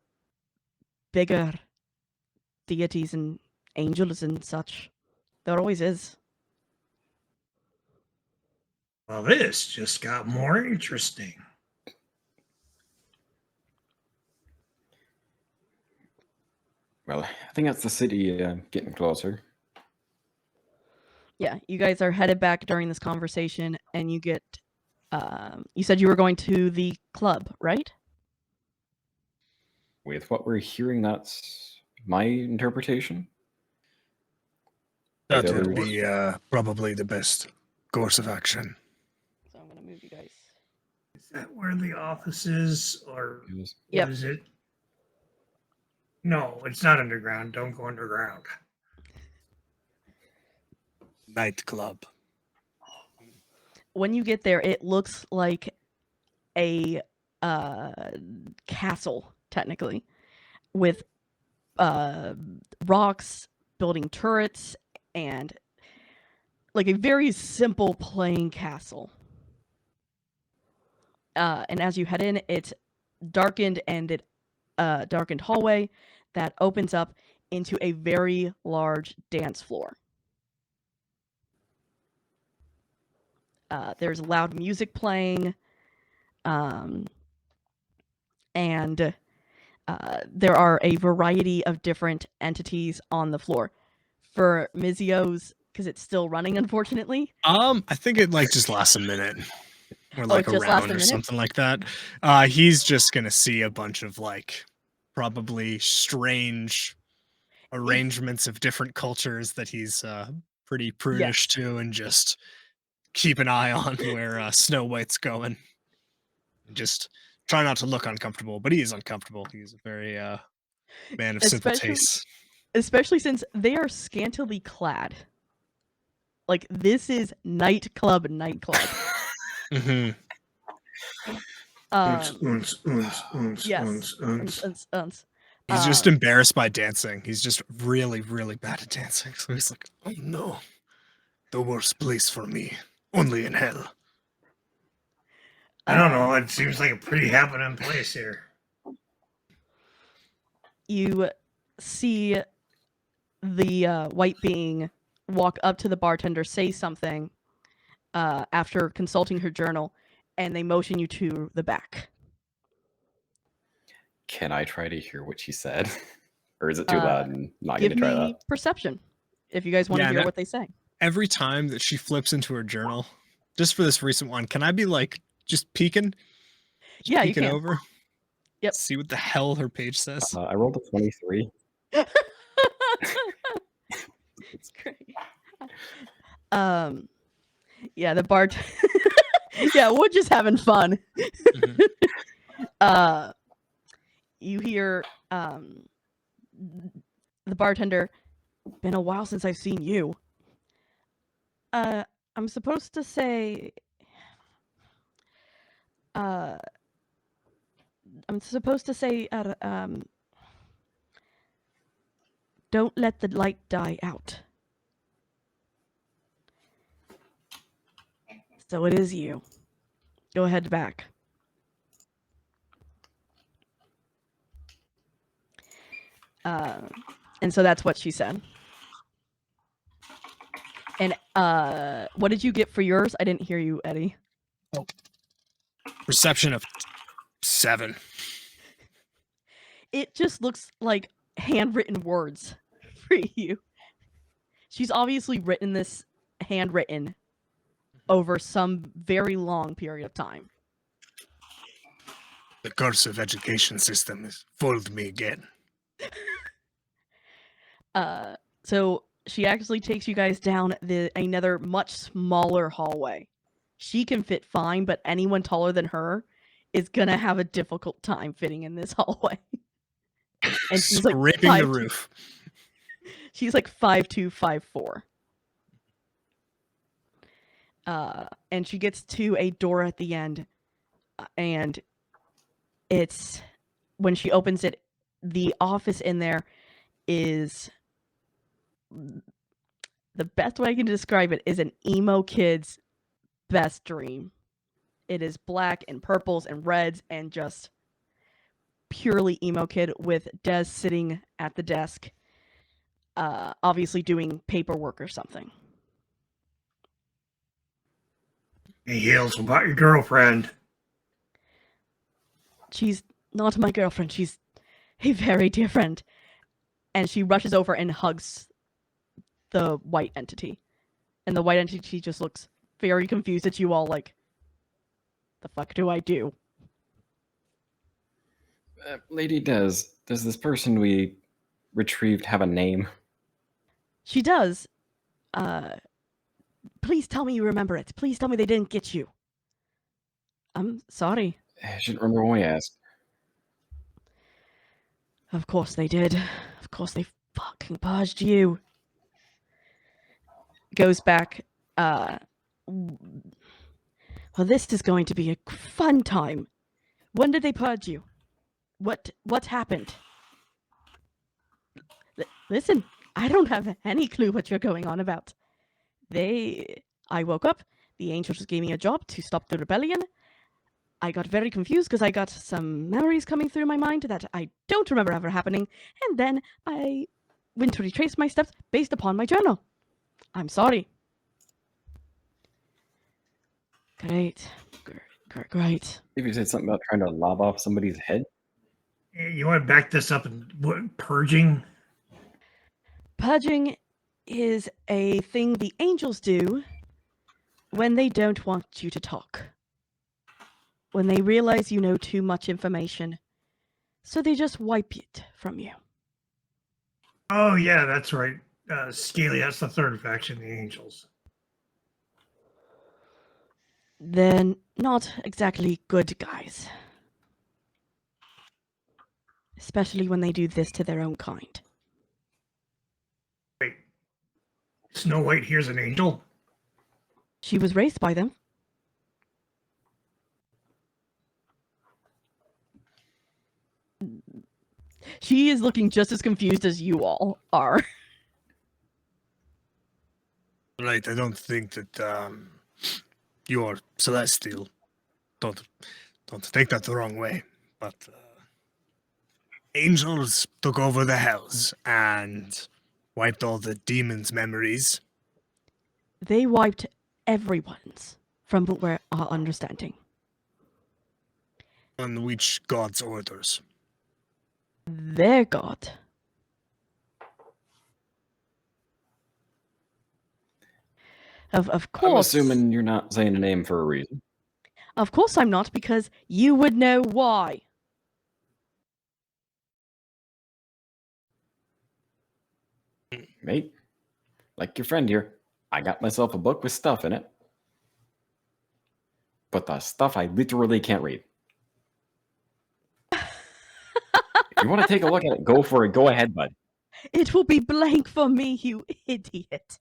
bigger deities and angels and such. There always is. Well, this just got more interesting. Well, I think that's the city getting closer. Yeah, you guys are headed back during this conversation, and you get. You said you were going to the club, right? With what we're hearing, that's my interpretation. That the would others- be probably the best course of action. So I'm gonna move you guys. Is that where the office is, or Yes. Yep. what is it? No, it's not underground. Don't go underground. Nightclub. When you get there, it looks like a castle, technically, with rocks, building turrets, and like a very simple plain castle. And as you head in, it's darkened and it darkened hallway that opens up into a very large dance floor. There's loud music playing, and there are a variety of different entities on the floor. For Mizio's, because it's still running, unfortunately. I think it like just lasts a minute. Or like it a just lasts round a or minute? something like that. He's just gonna see a bunch of like probably strange arrangements of different cultures that he's pretty prudish to, and just keep an eye on where Snow White's going. And just try not to look uncomfortable, but he is uncomfortable. He's a very man of simple Especially- tastes. Especially since they are scantily clad. Like, this is nightclub. Mhm. Yes. He's just embarrassed by dancing. He's just really, really bad at dancing. So he's like, oh no, the worst place for me. Only in hell. I don't know. It seems like a pretty happening place here. You see the white being walk up to the bartender, say something after consulting her journal, and they motion you to the back. Can I try to hear what she said? Or is it too Uh, loud and not going Give to try me that? perception, if you guys want to Yeah, hear that- what they say. Every time that she flips into her journal, just for this recent one, can I be like just peeking? Just Yeah, you peeking can. over? Yep. See what the hell her page says. I rolled a 23. It's great. Yeah, the bart. Yeah, we're just having fun. Mhm. You hear the bartender. Been a while since I've seen you. I'm supposed to say. Don't let the light die out. So it is you. Go ahead back. And so that's what she said. And what did you get for yours? I didn't hear you, Eddie. Perception of 7. It just looks like handwritten words for you. She's obviously written this handwritten over some very long period of time. The curse of education system has foiled me again. So she actually takes you guys down another much smaller hallway. She can fit fine, but anyone taller than her is gonna have a difficult time fitting in this hallway. And she's like Scraping the 5'2". roof. She's like 5'2", 5'4". And she gets to a door at the end, and it's when she opens it, the office in there is, the best way I can describe it is an emo kid's best dream. It is black and purples and reds and just purely emo kid with Des sitting at the desk, obviously doing paperwork or something. Hey, Hills, about your girlfriend. She's not my girlfriend. She's a very dear friend. And she rushes over and hugs the white entity. And the white entity just looks very confused at you all, like, the fuck do I do? Lady does this person we retrieved have a name? She does. Please tell me you remember it. Please tell me they didn't get you. I'm sorry. I shouldn't remember when we asked. Of course they did. Of course they fucking purged you. Goes back. Well, this is going to be a fun time. When did they purge you? What happened? Listen, I don't have any clue what you're going on about. I woke up, the angels gave me a job to stop the rebellion. I got very confused because I got some memories coming through my mind that I don't remember ever happening, and then I went to retrace my steps based upon my journal. I'm sorry. Great. If you said something about trying to lob off somebody's head. You want to back this up and what, purging? Purging is a thing the angels do when they don't want you to talk. When they realize you know too much information, so they just wipe it from you. Oh, yeah, that's right. Scaly, that's the third faction, the Angels. They're not exactly good guys. Especially when they do this to their own kind. Wait, Snow White here's an angel? She was raised by them. She is looking just as confused as you all are. Right, I don't think that you are celestial. Don't take that the wrong way. But angels took over the hells and wiped all the demons' memories. They wiped everyone's from our understanding. On which God's orders? Their god. Of course. I'm assuming you're not saying a name for a reason. Of course I'm not, because you would know why. Mate, like your friend here, I got myself a book with stuff in it. But the stuff I literally can't read. If you want to take a look at it, go for it. Go ahead, bud. It will be blank for me, you idiot.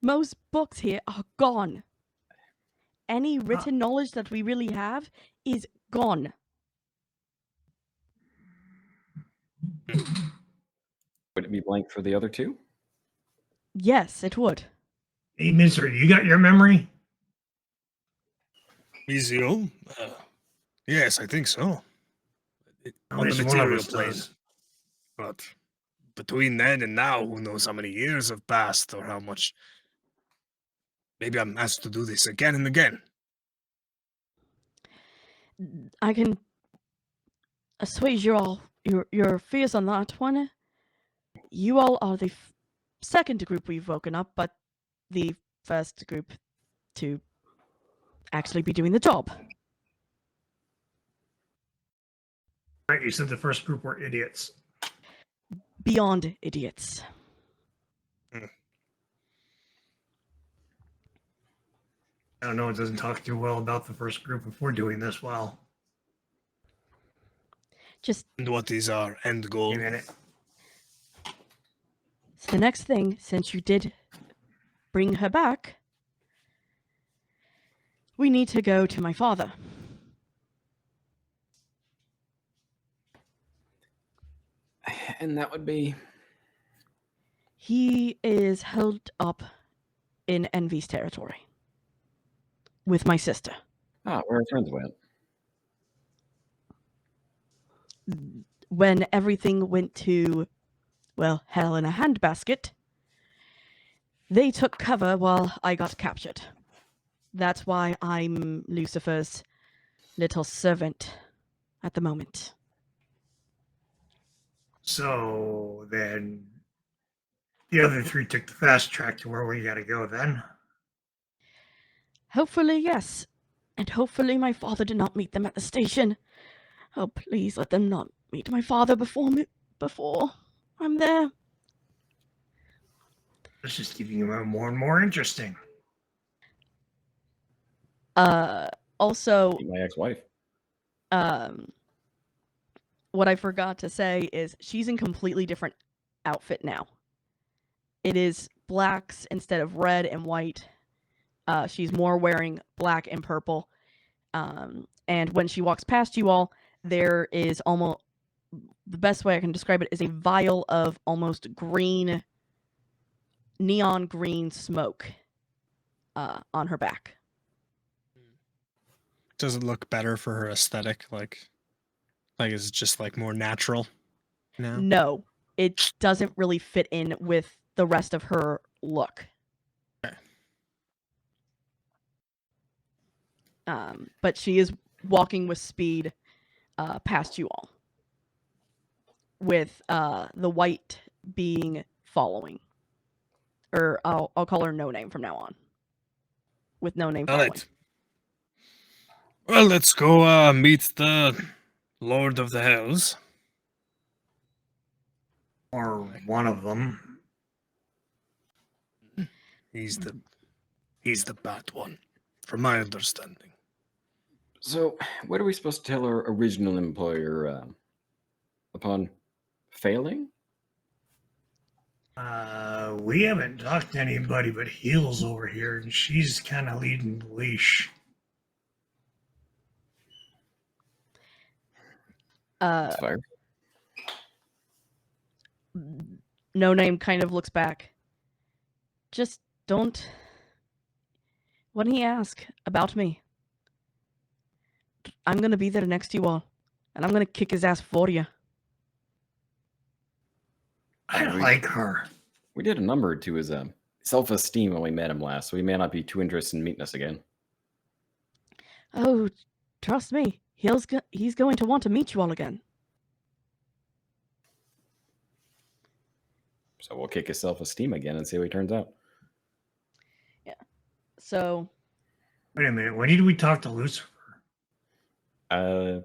Most books here are gone. Any written knowledge that we really have is gone. Would it be blank for the other two? Yes, it would. Hey, Misery, you got your memory? Ezio? Yes, I think so. At On the least one of material us plane. does. But between then and now, who knows how many years have passed or how much. Maybe I'm asked to do this again and again. I can assuage your fears on that one. You all are the second group we've woken up, but the first group to actually be doing the job. Right, you said the first group were idiots. Beyond idiots. I don't know, it doesn't talk too well about the first group if we're doing this well. Just And what is our end goal? Wait a minute. so the next thing, since you did bring her back, we need to go to my father. And that would be. He is held up in Envy's territory with my sister. Where our friends went. When everything went to, well, hell in a handbasket, they took cover while I got captured. That's why I'm Lucifer's little servant at the moment. So then the other three took the fast track to where we gotta go then. Hopefully, yes. And hopefully my father did not meet them at the station. Oh, please let them not meet my father before I'm there. This is getting more and more interesting. Also, My ex-wife. what I forgot to say is she's in completely different outfit now. It is blacks instead of red and white. She's more wearing black and purple. And when she walks past you all, there is almost, the best way I can describe it is a vial of almost green, neon green smoke on her back. Does it look better for her aesthetic? Like is it just like more natural? No, it doesn't really fit in with the rest of her look. Okay. But she is walking with speed past you all, with the white being following. Or I'll call her No Name from now on. With No Name All following. right. Well, let's go meet the Lord of the Hells. Or one of them. He's the bad one, from my understanding. So, what are we supposed to tell our original employer upon failing? We haven't talked to anybody but Heels over here, and she's kind of leading the leash. Fire. No Name kind of looks back. Just don't. When he asks about me, I'm gonna be there next to you all, and I'm gonna kick his ass for you. I like her. We did a number to his self-esteem when we met him last, so he may not be too interested in meeting us again. Oh, trust me, he's going to want to meet you all again. So we'll kick his self-esteem again and see how he turns out. Yeah. So. Wait a minute. When did we talk to Lucifer?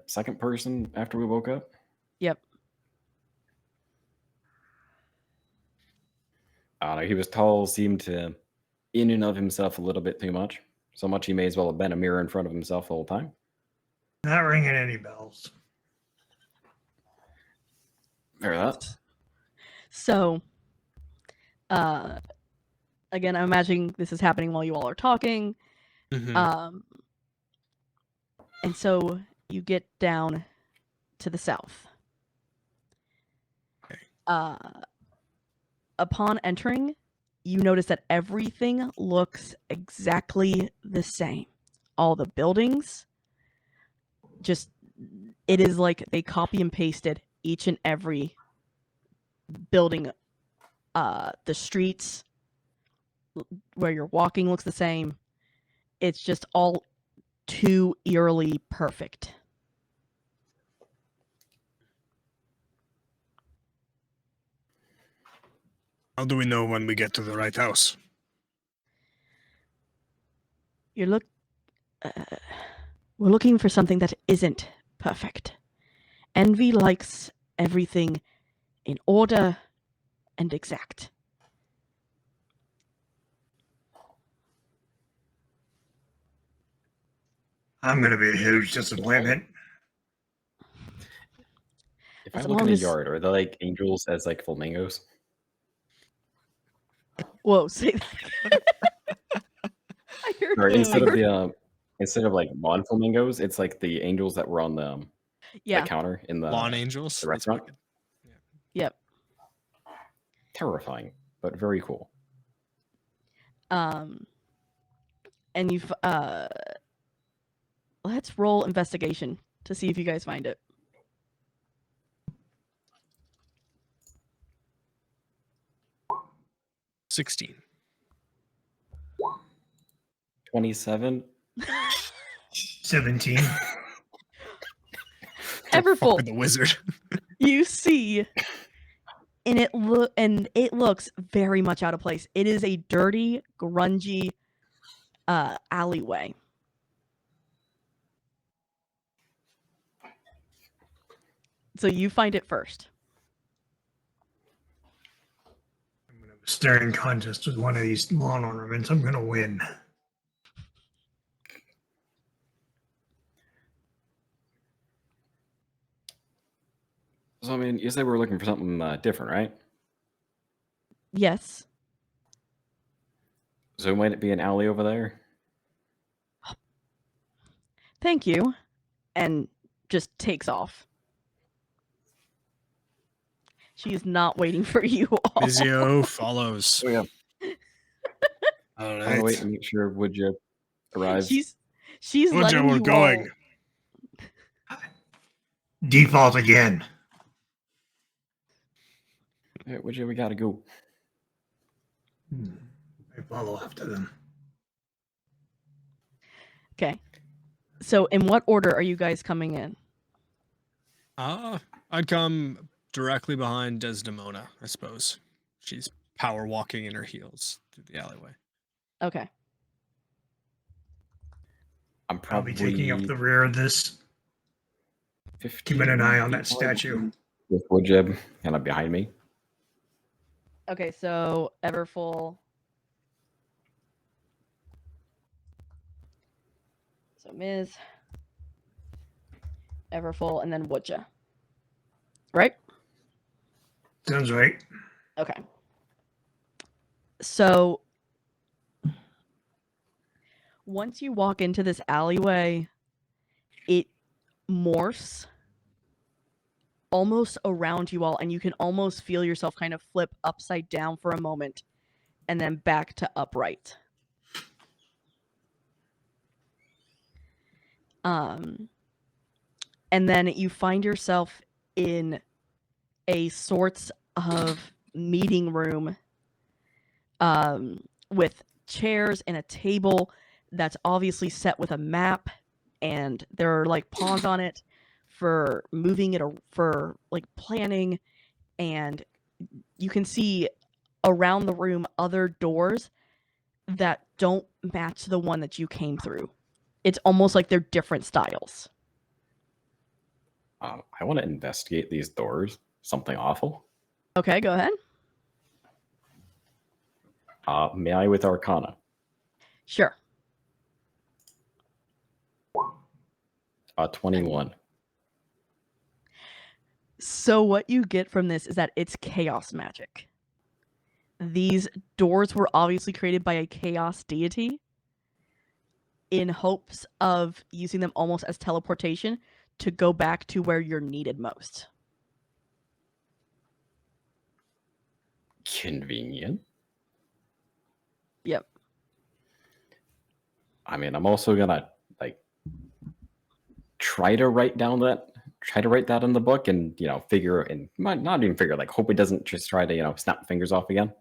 Second person after we woke up? Yep. I don't know. He was tall, seemed to in and of himself a little bit too much. So much he may as well have been a mirror in front of himself the whole time. Not ringing any bells. Fair that. So, again, I'm imagining this is happening while you all are talking. Mm-hmm. And so you get down to the south. Okay. Upon entering, you notice that everything looks exactly the same. All the buildings, it is like they copy and pasted each and every building. The streets where you're walking looks the same. It's just all too eerily perfect. How do we know when we get to the right house? We're looking for something that isn't perfect. Envy likes everything in order and exact. I'm going to be a huge disappointment. If As I look in long the as- yard, are there like angels as like flamingos? Whoa, say that. I heard Or instead of I heard- the instead of like lawn flamingos, it's like the angels that were on the yeah, counter in the Lawn angels. the That's restaurant. wicked. yep. Terrifying, but very cool. And you've let's roll investigation to see if you guys find it. $16. 27. 17. Everfull, Fucking the wizard. you see, and it looks very much out of place. It is a dirty, grungy alleyway. So you find it first. I'm going to have a staring contest with one of these lawn ornaments. I'm going to win. So I mean, you said we were looking for something different, right? Yes. So might it be an alley over there? Thank you. And just takes off. She is not waiting for you all. Mizio follows. Oh yeah. All I'm gonna wait right. and make sure Woodja arrives. She's Woodja, letting we're you going. all. Default again. Hey, Woodja, we gotta go. I follow after them. Okay. So in what order are you guys coming in? I'd come directly behind Desdemona, I suppose. She's power walking in her heels through the alleyway. Okay. I'm I'll probably be taking up the rear of this, 15 keeping an eye on that feet wide statue. with Woodja kind of behind me. Okay, so Everfull. So Ms. Everfull, and then Woodja. Right? Sounds right. Okay. So once you walk into this alleyway, it morphs almost around you all, and you can almost feel yourself kind of flip upside down for a moment and then back to upright. And then you find yourself in a sorts of meeting room with chairs and a table that's obviously set with a map, and there are like pawns on it for moving it, for like planning, and you can see around the room other doors that don't match the one that you came through. It's almost like they're different styles. I want to investigate these doors. Something awful. Okay, go ahead. May I with Arcana? Sure. 21. So what you get from this is that it's chaos magic. These doors were obviously created by a chaos deity in hopes of using them almost as teleportation to go back to where you're needed most. Convenient. Yep. I mean, I'm also gonna like try to write that in the book, and figure, and not even figure, like hope it doesn't just try to snap fingers off again.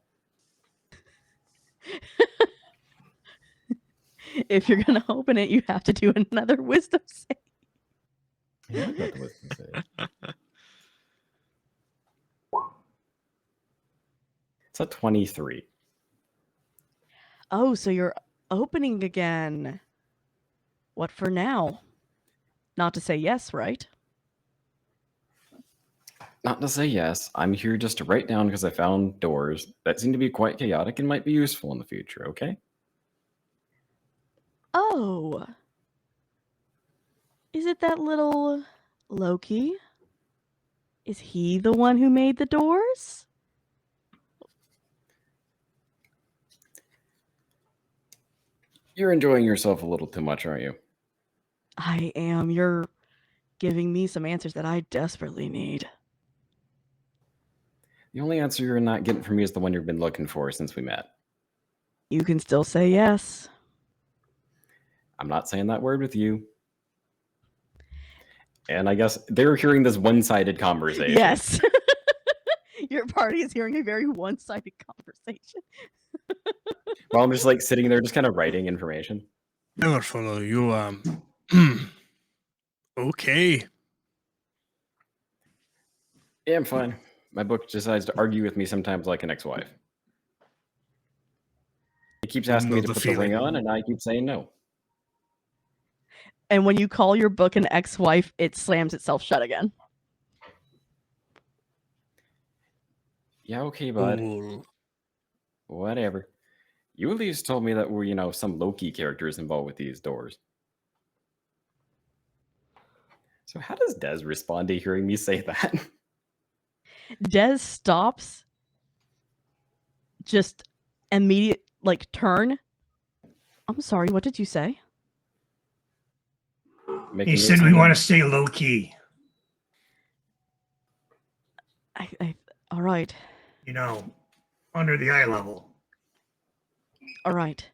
If you're going to open it, you have to do another wisdom save. Yeah, I got the wisdom save. It's a 23. Oh, so you're opening again. What for now? Not to say yes, right? Not to say yes. I'm here just to write down because I found doors that seem to be quite chaotic and might be useful in the future, okay? Oh. Is it that little Loki? Is he the one who made the doors? You're enjoying yourself a little too much, aren't you? I am. You're giving me some answers that I desperately need. The only answer you're not getting from me is the one you've been looking for since we met. You can still say yes. I'm not saying that word with you. And I guess they're hearing this one-sided conversation. Yes. Your party is hearing a very one-sided conversation. While I'm just like sitting there, just kind of writing information. Never follow you. Okay. Yeah, I'm fine. My book decides to argue with me sometimes like an ex-wife. He keeps asking me Know to the put the ring feeling. on, and I keep saying no. And when you call your book an ex-wife, it slams itself shut again. Yeah, okay, bud. Cool. Whatever. You at least told me that we're, some Loki characters involved with these doors. So how does Des respond to hearing me say that? Des stops, just immediate, turn. I'm sorry, what did you say? Making He it said we sound want like- to stay low key. All right. Under the eye level. All right.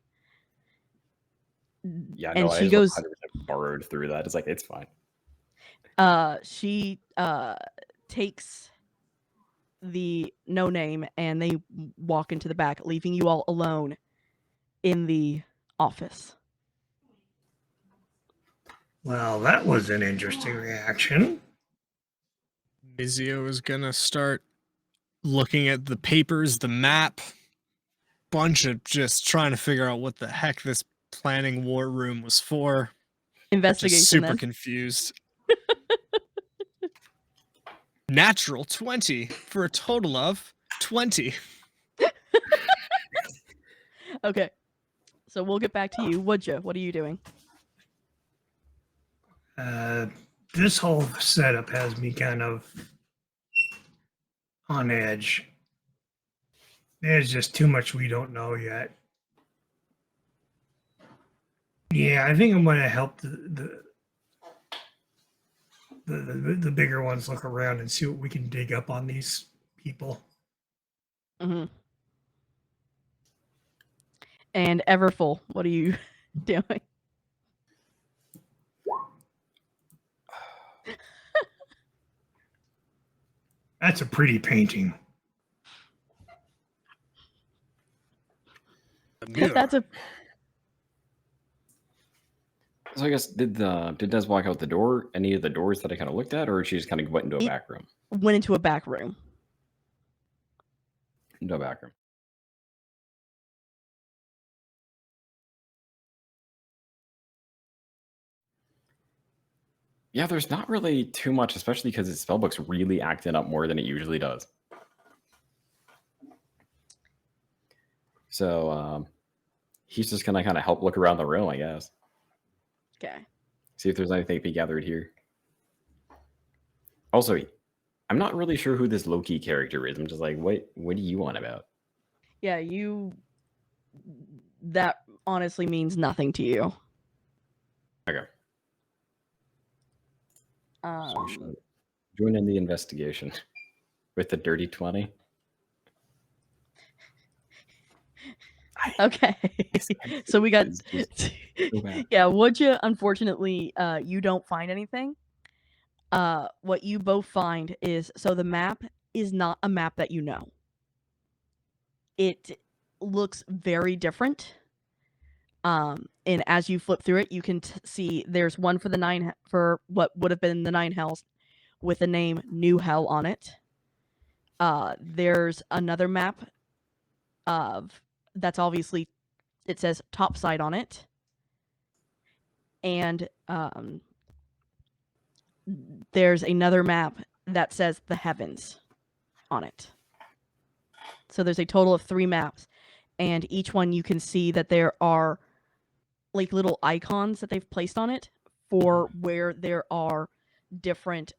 Yeah, and no, I she just goes, 100% borrowed through that. It's like, it's fine. she takes the no name and they walk into the back, leaving you all alone in the office. Well, that was an interesting reaction. Mizio is gonna start looking at the papers, the map, bunch of just trying to figure out what the heck this planning war room was for. Investigation Just super then. confused. Natural 20 for a total of 20. Okay. So we'll get back to you. Woodja, what are you doing? This whole setup has me kind of on edge. There's just too much we don't know yet. Yeah, I think I'm going to help the bigger ones look around and see what we can dig up on these people. Mm-hmm. And Everfull, what are you doing? That's a pretty painting. That's a So I guess did Des walk out the door? Any of the doors that I kind of looked at, or she just kind of went into a He- back room? went into a back room. Into a back room. Yeah, there's not really too much, especially because its spellbook's really acting up more than it usually does. So he's just gonna kind of help look around the room, I guess. Okay. See if there's anything to be gathered here. Also, I'm not really sure who this Loki character is. I'm just like, what do you want about? Yeah, that honestly means nothing to you. Okay. So join in the investigation with the dirty 20. Okay. So we got It's just so bad. yeah, Woodja, unfortunately, you don't find anything. What you both find is, so the map is not a map that you know. It looks very different. And as you flip through it, you can see there's one for what would have been the 9 hells with the name New Hell on it. There's another map that's obviously, it says topside on it. And there's another map that says the heavens on it. So there's a total of 3 maps, and each one you can see that there are like little icons that they've placed on it for where there are different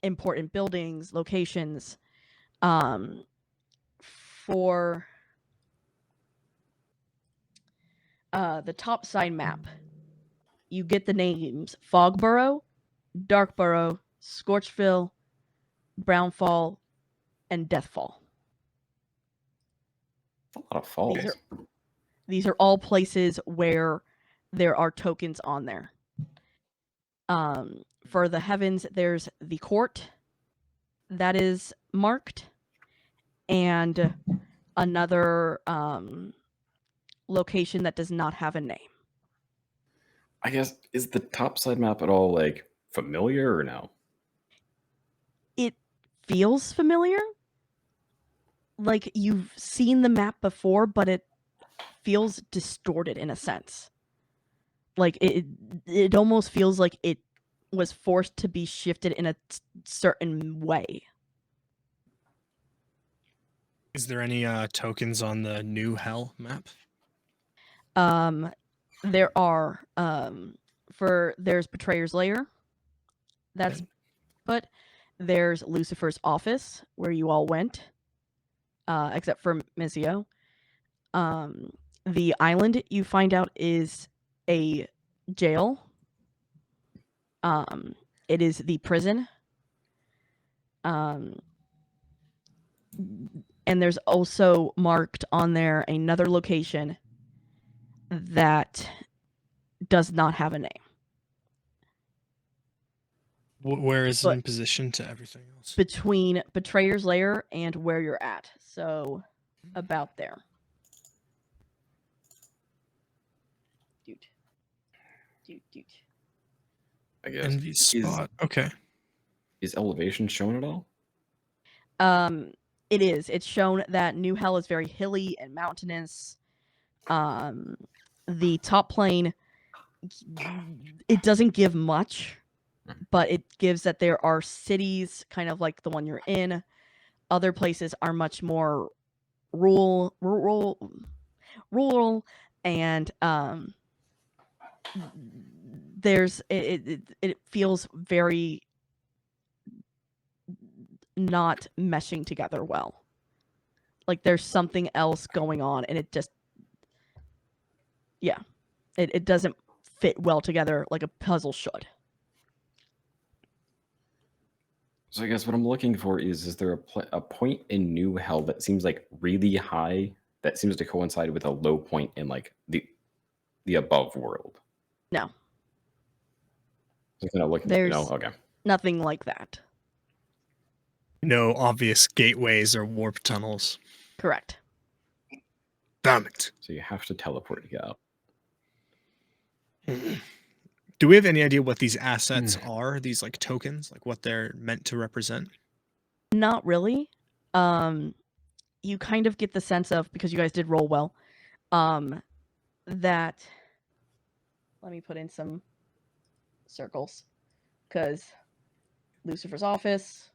important buildings, locations. For the top side map, you get the names Fogborough, Darkborough, Scorchville, Brownfall, and Deathfall. A lot of falls. These are all places where there are tokens on there. For the heavens, there's the court that is marked, and another location that does not have a name. I guess, is the topside map at all like familiar or no? It feels familiar. Like you've seen the map before, but it feels distorted in a sense. Like it almost feels like it was forced to be shifted in a certain way. Is there any tokens on the new hell map? There are there's Betrayer's Lair. That's Okay. but there's Lucifer's office where you all went, except for Mizio. The island you find out is a jail. It is the prison. And there's also marked on there another location that does not have a name. Where is it But- in position to everything else? Between Betrayer's Lair and where you're at. So about there. Doot. I guess. Envy spot. Okay. Is elevation shown at all? It is. It's shown that New Hell is very hilly and mountainous. The top plane, it doesn't give much, but it gives that there are cities, kind of like the one you're in. Other places are much more rural, and there's it feels very not meshing together well. Like there's something else going on, and it just, yeah, it doesn't fit well together like a puzzle should. So I guess what I'm looking for is there a point in New Hell that seems like really high that seems to coincide with a low point in like the above world? No. Just kind of looking. There's- No, okay. Nothing like that. No obvious gateways or warp tunnels. Correct. Damn it. So you have to teleport to get up. Do we have any idea what these assets are? These like tokens, like what they're meant to represent? Not really. You kind of get the sense of, because you guys did roll well, that, let me put in some circles, because Lucifer's office,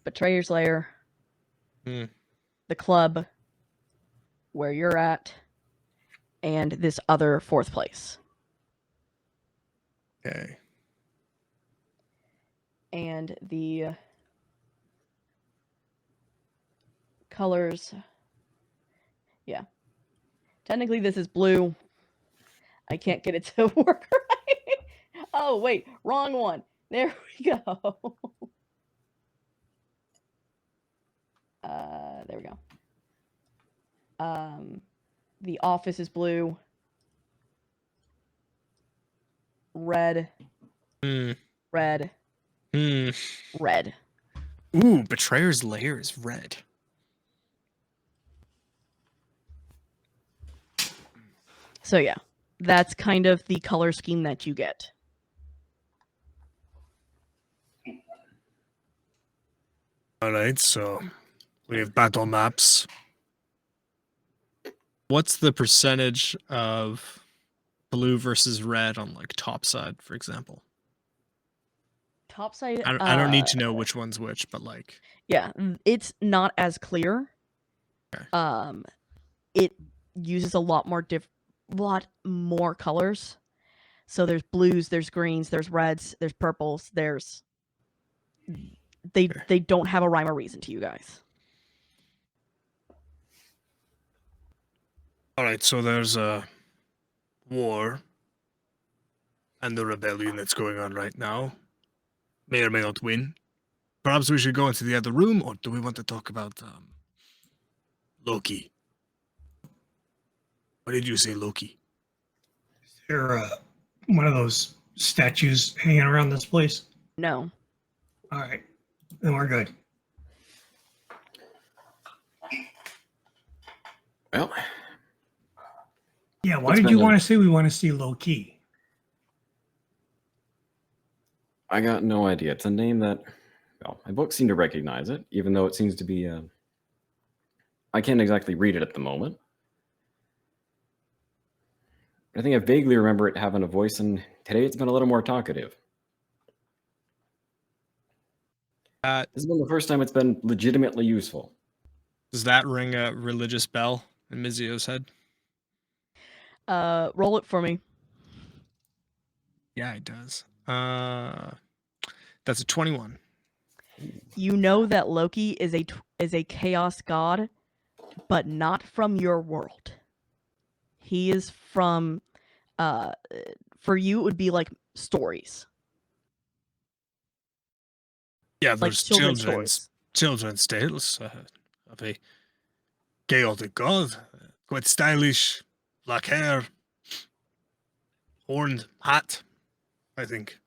Betrayer's Lair, the club, where you're at, and this other 4th place. Okay. And the colors, yeah. Technically this is blue. I can't get it to work right. Oh, wait, wrong one. There we go. There we go. The office is blue. Red. Red. Red. Ooh, Betrayer's Lair is red. So yeah, that's kind of the color scheme that you get. Alright, so We have battle maps. What's the percentage of blue versus red on like top side, for example? Top side. I don't need to know which one's which, but like, Yeah, it's not as clear. Okay. It uses a lot more colors. So there's blues, there's greens, there's reds, there's purples, there's they don't have a rhyme or reason to you guys. all right, so there's a war and the rebellion that's going on right now. May or may not win. Perhaps we should go into the other room, or do we want to talk about Loki? What did you say, Loki? Is there one of those statues hanging around this place? No. All right, then we're good. Well, Yeah, why It's did been you a- want to say we want to see Loki? I got no idea. It's a name that, well, my books seem to recognize it, even though it seems to be. I can't exactly read it at the moment. I think I vaguely remember it having a voice, and today it's been a little more talkative. This has been the first time it's been legitimately useful. Does that ring a religious bell in Mizio's head? Roll it for me. Yeah, it does. That's a 21. You know that Loki is a chaos god, but not from your world. He is from for you it would be like stories. Yeah, Like there's children's children's tales of a chaotic god, quite stylish, black hair, horned hat, I think.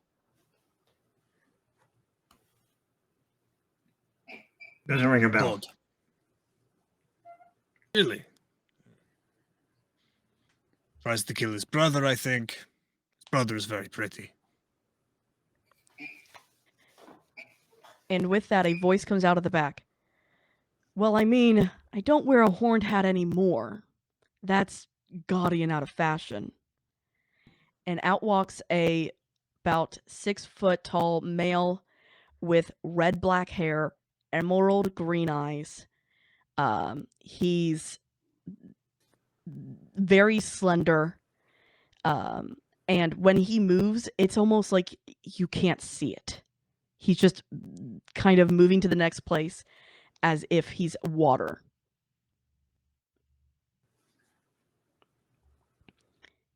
Doesn't ring a bell. God. Really? Tries to kill his brother, I think. His brother is very pretty. And with that, a voice comes out of the back. Well, I mean, I don't wear a horned hat anymore. That's gaudy and out of fashion. And out walks a about 6 foot tall male with red black hair, emerald green eyes. He's very slender. And when he moves, it's almost like you can't see it. He's just kind of moving to the next place as if he's water.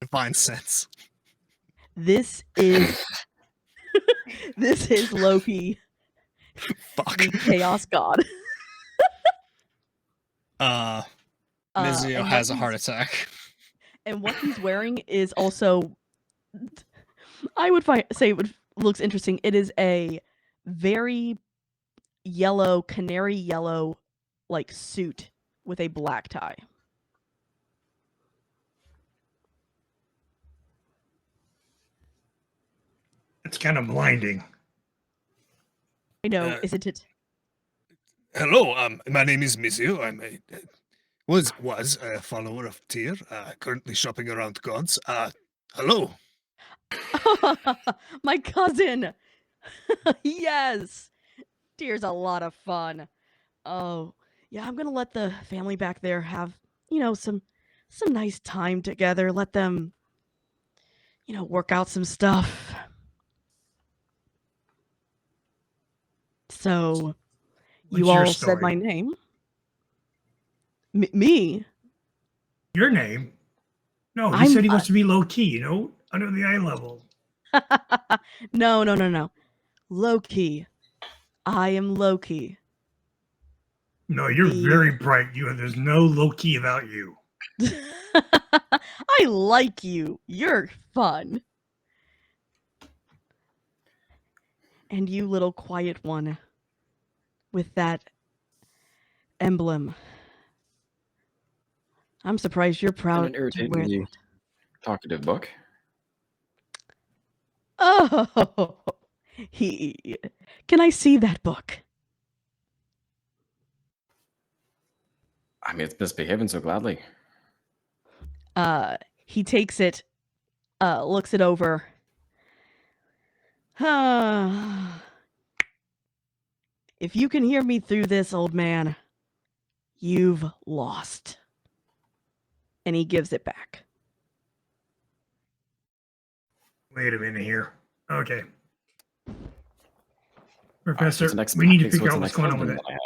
Divine sense. This is this is Loki, Fuck. the chaos god. Mizio and has a what heart he's- attack. And what he's wearing is also, I would say it looks interesting. It is a very yellow, canary yellow, like suit with a black tie. It's kind of blinding. I know, Uh, isn't it? Hello, my name is Mizio. I'm a was a follower of Tyr. Currently shopping around gods. Hello. My cousin. Yes. Deer's a lot of fun. Oh, yeah, I'm going to let the family back there have, some nice time together. Let them, work out some stuff. So, you What's your all said my story? name. Me? Your name? No, he I'm- said he wants to be low key, under the eye level. No. Loki. I am Loki. No, you're The- very bright. There's no low key about you. I like you. You're fun. And you little quiet one with that emblem. I'm surprised you're proud an to wear irritatingly that. talkative book. Oh, can I see that book? I mean, it's misbehaving so gladly. He takes it, looks it over. If you can hear me through this, old man, you've lost. And he gives it back. Wait a minute here. Okay. What's Professor, the next we need to tactics? figure out What's what's the next going on with husband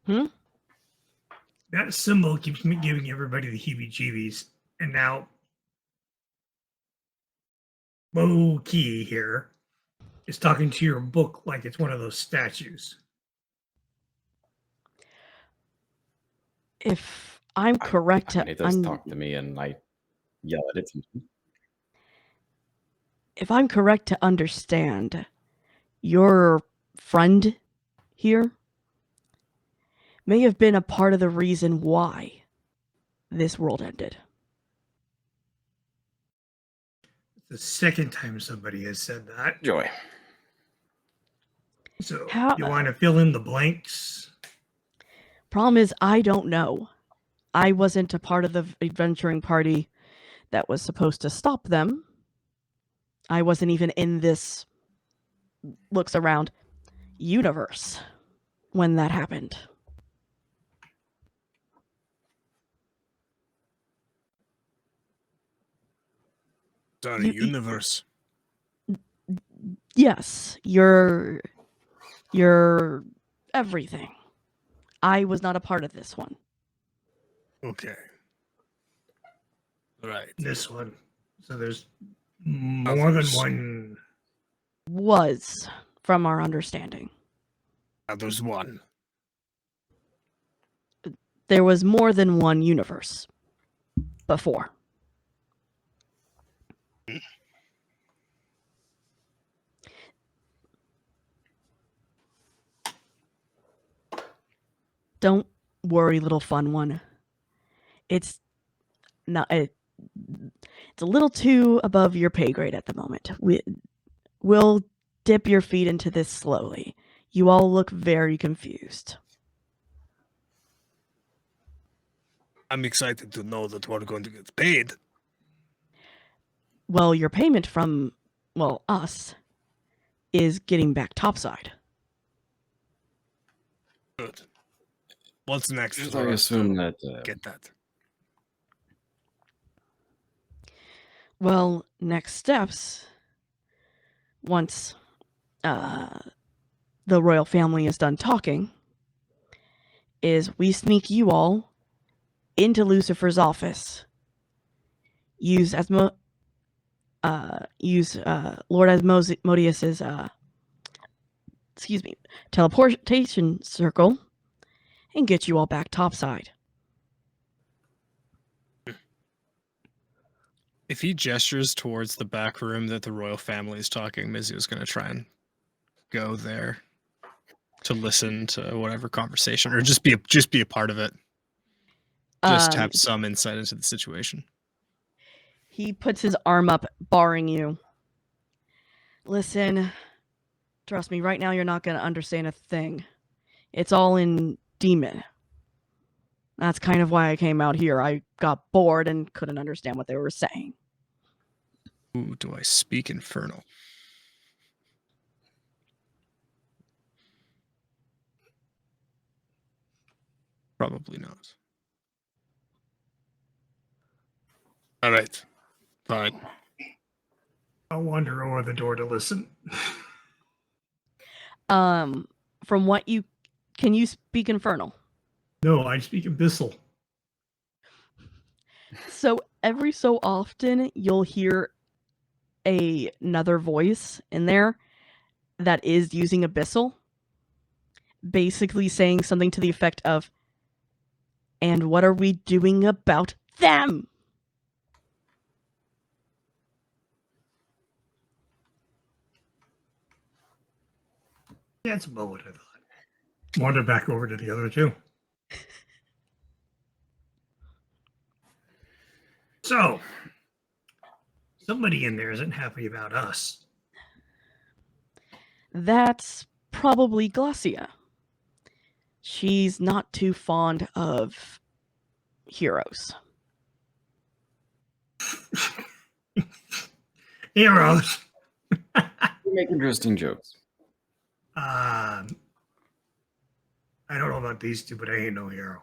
it. that I have? That symbol keeps me giving everybody the heebie-jeebies. And now, Bo Key here is talking to your book like it's one of those statues. If I'm correct, I mean, it does talk to me, and I yell at it sometimes. if I'm correct to understand, your friend here may have been a part of the reason why this world ended. The second time somebody has said that. Joy. So How- you want to fill in the blanks? Problem is, I don't know. I wasn't a part of the adventuring party that was supposed to stop them. I wasn't even in this looks around universe when that happened. It's not a universe. Yes, you're everything. I was not a part of this one. Okay. Right. This one. So there's more than Others. one. Was from our understanding. Now there's one. There was more than one universe before. Don't worry, little fun one. It's not. It's a little too above your pay grade at the moment. We'll dip your feet into this slowly. You all look very confused. I'm excited to know that we're going to get paid. Well, your payment from, well, us is getting back topside. Good. What's next? Just for I us assume to that get that. Well, next steps, once the royal family is done talking, is we sneak you all into Lucifer's office. Use Lord Asmodeus's teleportation circle and get you all back topside. If he gestures towards the back room that the royal family is talking, Mizu's going to try and go there to listen to whatever conversation, or just be a part of it. Just have some insight into the situation. He puts his arm up, barring you. Listen, trust me, right now you're not going to understand a thing. It's all in demon. That's kind of why I came out here. I got bored and couldn't understand what they were saying. Ooh, do I speak Infernal? Probably not. All right. Fine. I'll wander over the door to listen. From what can you speak Infernal? No, I speak Abyssal. So every so often you'll hear another voice in there that is using Abyssal, basically saying something to the effect of, "And what are we doing about them?" Yeah, that's about what I thought. Wander back over to the other two. So, somebody in there isn't happy about us. That's probably Glacia. she's not too fond of heroes. Heroes. You make interesting jokes. I don't know about these two, but I ain't no hero.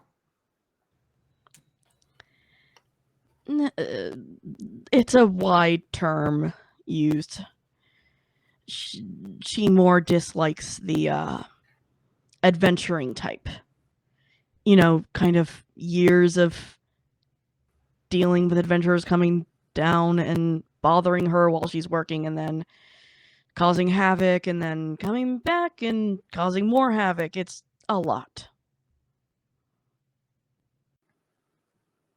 It's a wide term used. She more dislikes the adventuring type. You know, kind of years of dealing with adventurers coming down and bothering her while she's working, and then causing havoc, and then coming back and causing more havoc. It's a lot.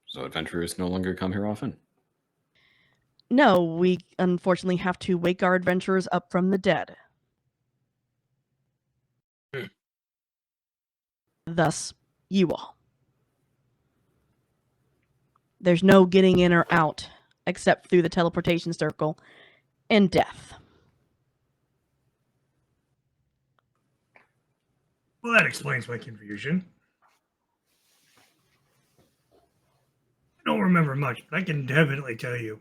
So adventurers no longer come here often. No, we unfortunately have to wake our adventurers up from the dead. Thus, you all. There's no getting in or out except through the teleportation circle and death. Well, that explains my confusion. I don't remember much, but I can definitely tell you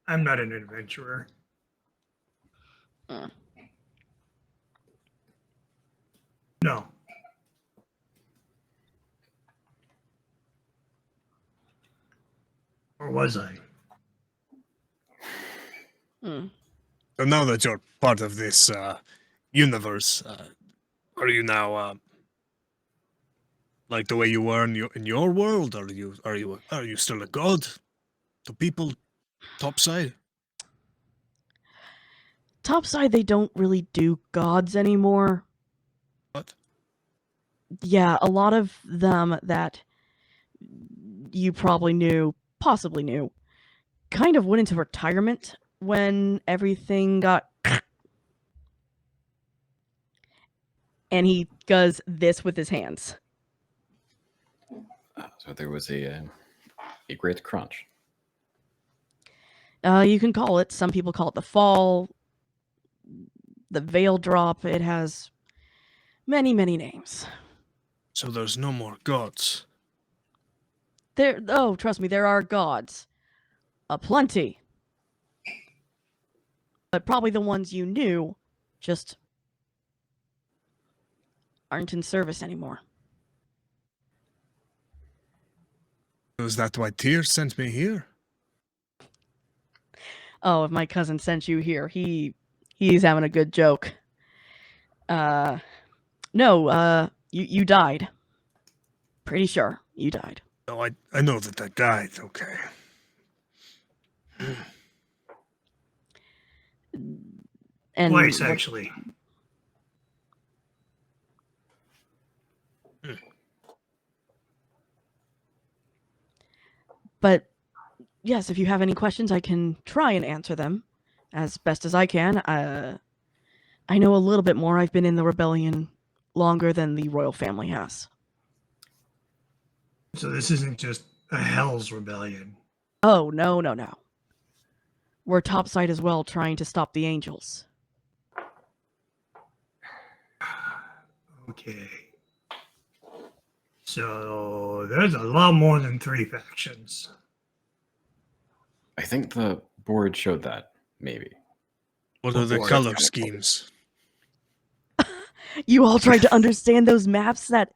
I'm not an adventurer. No. Or was I? So now that you're part of this universe, are you now like the way you were in your world? Are you still a god to people topside? Topside, they don't really do gods anymore. What? Yeah, a lot of them that you possibly knew, kind of went into retirement when everything got... And he does this with his hands. So there was a great crunch. You can call it. Some people call it the fall, the veil drop. It has many, many names. So there's no more gods. Trust me, there are gods. Aplenty. But probably the ones you knew just aren't in service anymore. Is that why Tyr sent me here? Oh, if my cousin sent you here, he's having a good joke. No, you died. Pretty sure you died. Oh, I know that I died, okay. And Twice, actually. But yes, if you have any questions, I can try and answer them as best as I can. I know a little bit more. I've been in the rebellion longer than the royal family has. So this isn't just a Hell's Rebellion. Oh, no. We're topside as well, trying to stop the angels. Okay. So there's a lot more than 3 factions. I think the board showed that, maybe. What are the Or- color schemes? You all tried to understand those maps that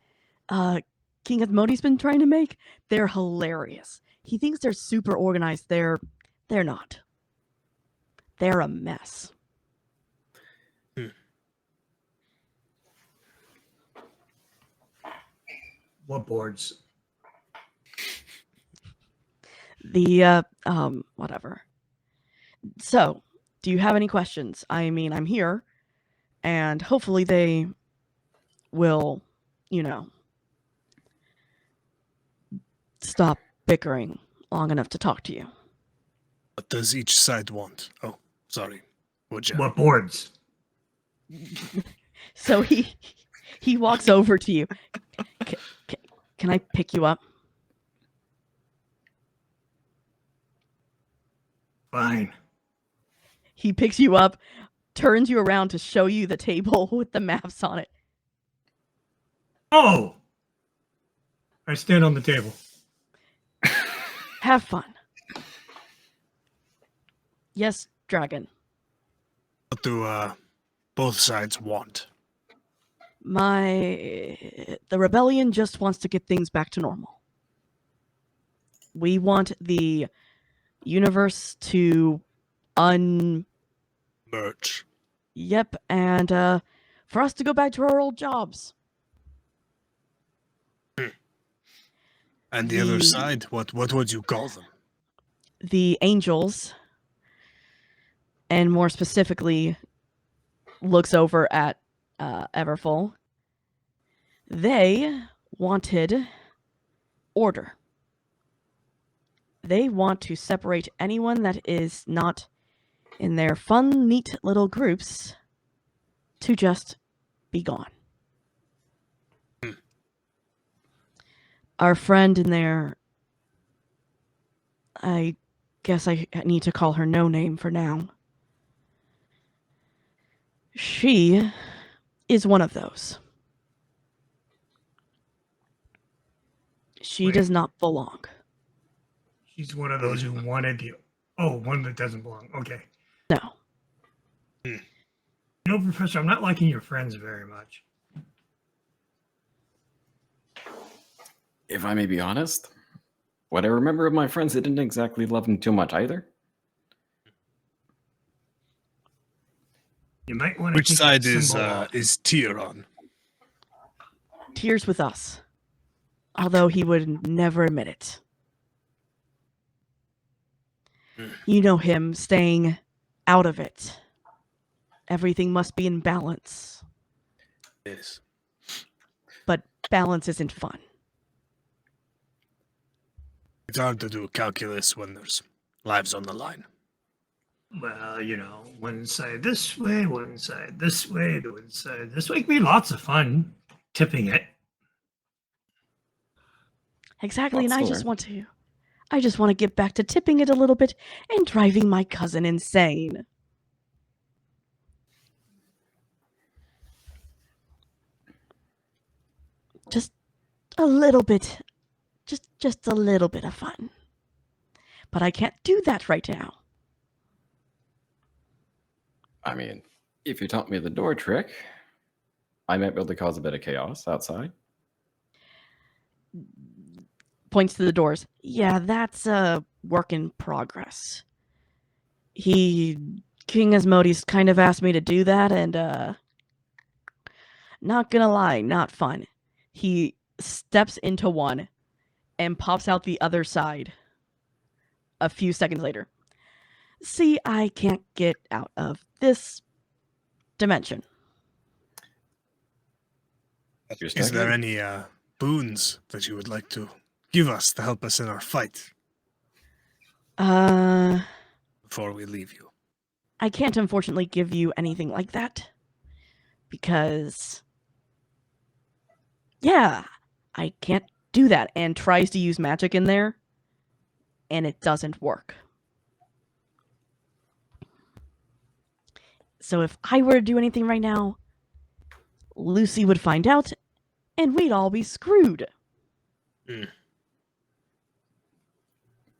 King Athmode's been trying to make? They're hilarious. He thinks they're super organized. They're not. They're a mess. What boards? Whatever. So, do you have any questions? I mean, I'm here, and hopefully they will, stop bickering long enough to talk to you. What does each side want? Oh, sorry. What boards? So he walks over to you. Can I pick you up? Fine. He picks you up, turns you around to show you the table with the maps on it. Oh, I stand on the table. Have fun. Yes, dragon. What do both sides want? The rebellion just wants to get things back to normal. We want the universe to Merch. Yep, and for us to go back to our old jobs. And the other side, what would you call them? The angels, and more specifically, looks over at Everfull. They wanted order. They want to separate anyone that is not in their fun, neat little groups to just be gone. Our friend in there, I guess I need to call her no name for now. She is one of those. She does not belong. She's one of those who wanted you. Oh, one that doesn't belong. Okay. No. You know, Professor, I'm not liking your friends very much. If I may be honest, what I remember of my friends, I didn't exactly love them too much either. You might want to. Which side is Tyr on? Tyr's with us. Although he would never admit it. You know him, staying out of it. Everything must be in balance. Yes. But balance isn't fun. It's hard to do calculus when there's lives on the line. Well, you know, one side this way, one side this way, the one side this way. It can be lots of fun tipping it. Exactly, and Lots I to just learn. want to get back to tipping it a little bit and driving my cousin insane. Just a little bit. Just a little bit of fun. But I can't do that right now. I mean, if you taught me the door trick, I might be able to cause a bit of chaos outside. Points to the doors. Yeah, that's a work in progress. King Asmodeus kind of asked me to do that, and not gonna lie, not fun. He steps into one and pops out the other side a few seconds later. See, I can't get out of this dimension. Is there any boons that you would like to give us to help us in our fight before we leave you? I can't unfortunately give you anything like that. Because, yeah, I can't do that. And tries to use magic in there, and it doesn't work. So if I were to do anything right now, Lucy would find out, and we'd all be screwed.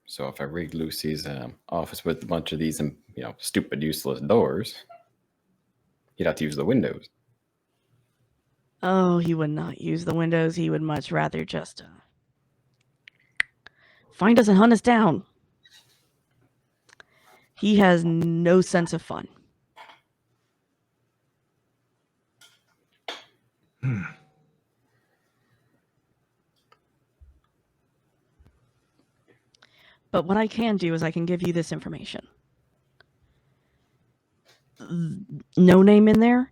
So if I rigged Lucy's office with a bunch of these, stupid, useless doors, he'd have to use the windows. Oh, he would not use the windows. He would much rather just find us and hunt us down. He has no sense of fun. But what I can do is I can give you this information. No name in there.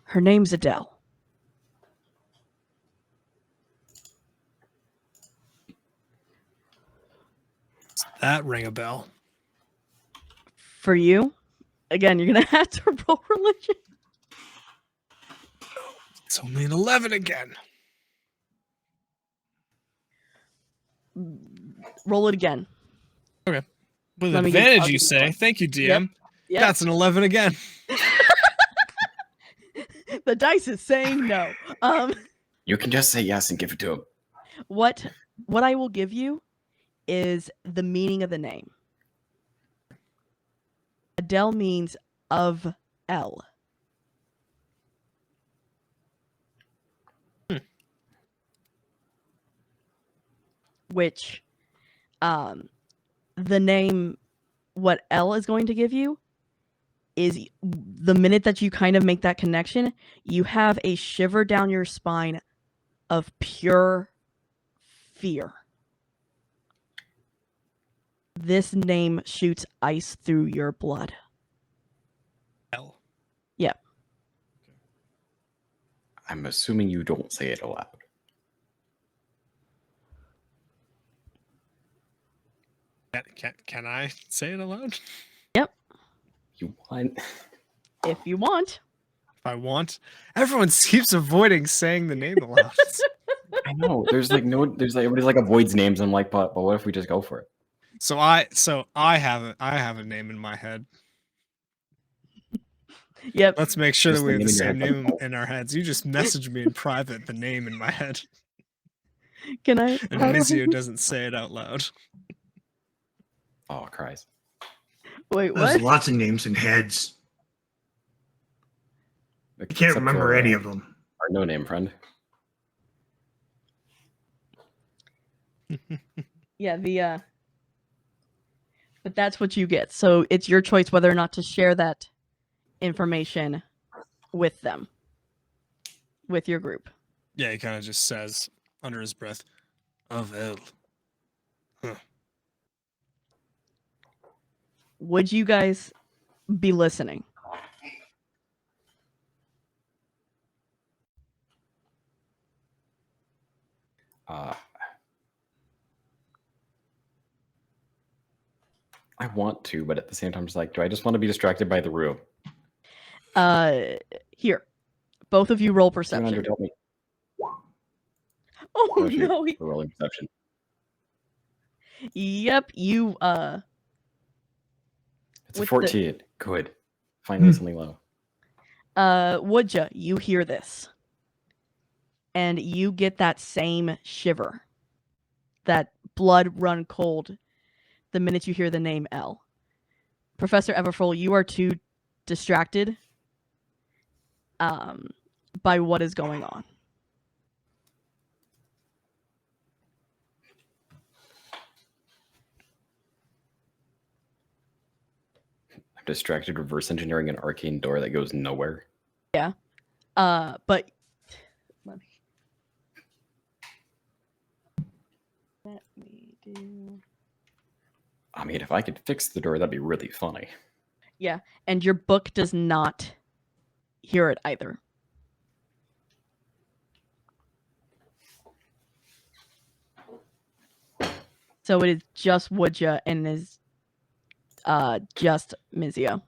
Her name's Adele. Does that ring a bell? For you, again, you're gonna have to roll religion. It's only an 11 again. Roll it again. Okay. With Let me get- advantage, I'll you give you say? one. Thank you, DM. Yep. That's an 11 again. The dice is saying no. You can just say yes and give it to him. What I will give you is the meaning of the name. Adele means of L. Which the name, what L is going to give you, is the minute that you kind of make that connection, you have a shiver down your spine of pure fear. This name shoots ice through your blood. L. Yep. I'm assuming you don't say it aloud. Can I say it aloud? Yep. You want? If you want. If I want. Everyone keeps avoiding saying the name aloud. I know. There's like everybody's like avoids names. I'm like, but what if we just go for it? So I have a name in my head. Yep. Let's make sure Just that we the have the name in your same head. name in our heads. You just messaged me in private the name in my head, Can I? and how do I- Mizio doesn't say it out loud. Oh, Christ. Wait, There's what? lots of names and heads. I can't Except remember for, any of them. Our no-name friend. Yeah, but that's what you get. So it's your choice whether or not to share that information with them, with your group. Yeah, he kind of just says under his breath, "Of L." Would you guys be listening? I want to, but at the same time, it's like, do I just want to be distracted by the room? Here, both of you roll 200 perception. help me. Oh Oh, shoot. no! We're rolling perception. Yep, you It's a with 14. Good. Finally, something low. Woodja, you hear this, and you get that same shiver, that blood run cold, the minute you hear the name L. Professor Everfroll, you are too distracted by what is going on. I'm distracted reverse engineering an arcane door that goes nowhere. Yeah. But let me do. I mean, if I could fix the door, that'd be really funny. Yeah, and your book does not hear it either. So it is just Woodja and is just Mizio.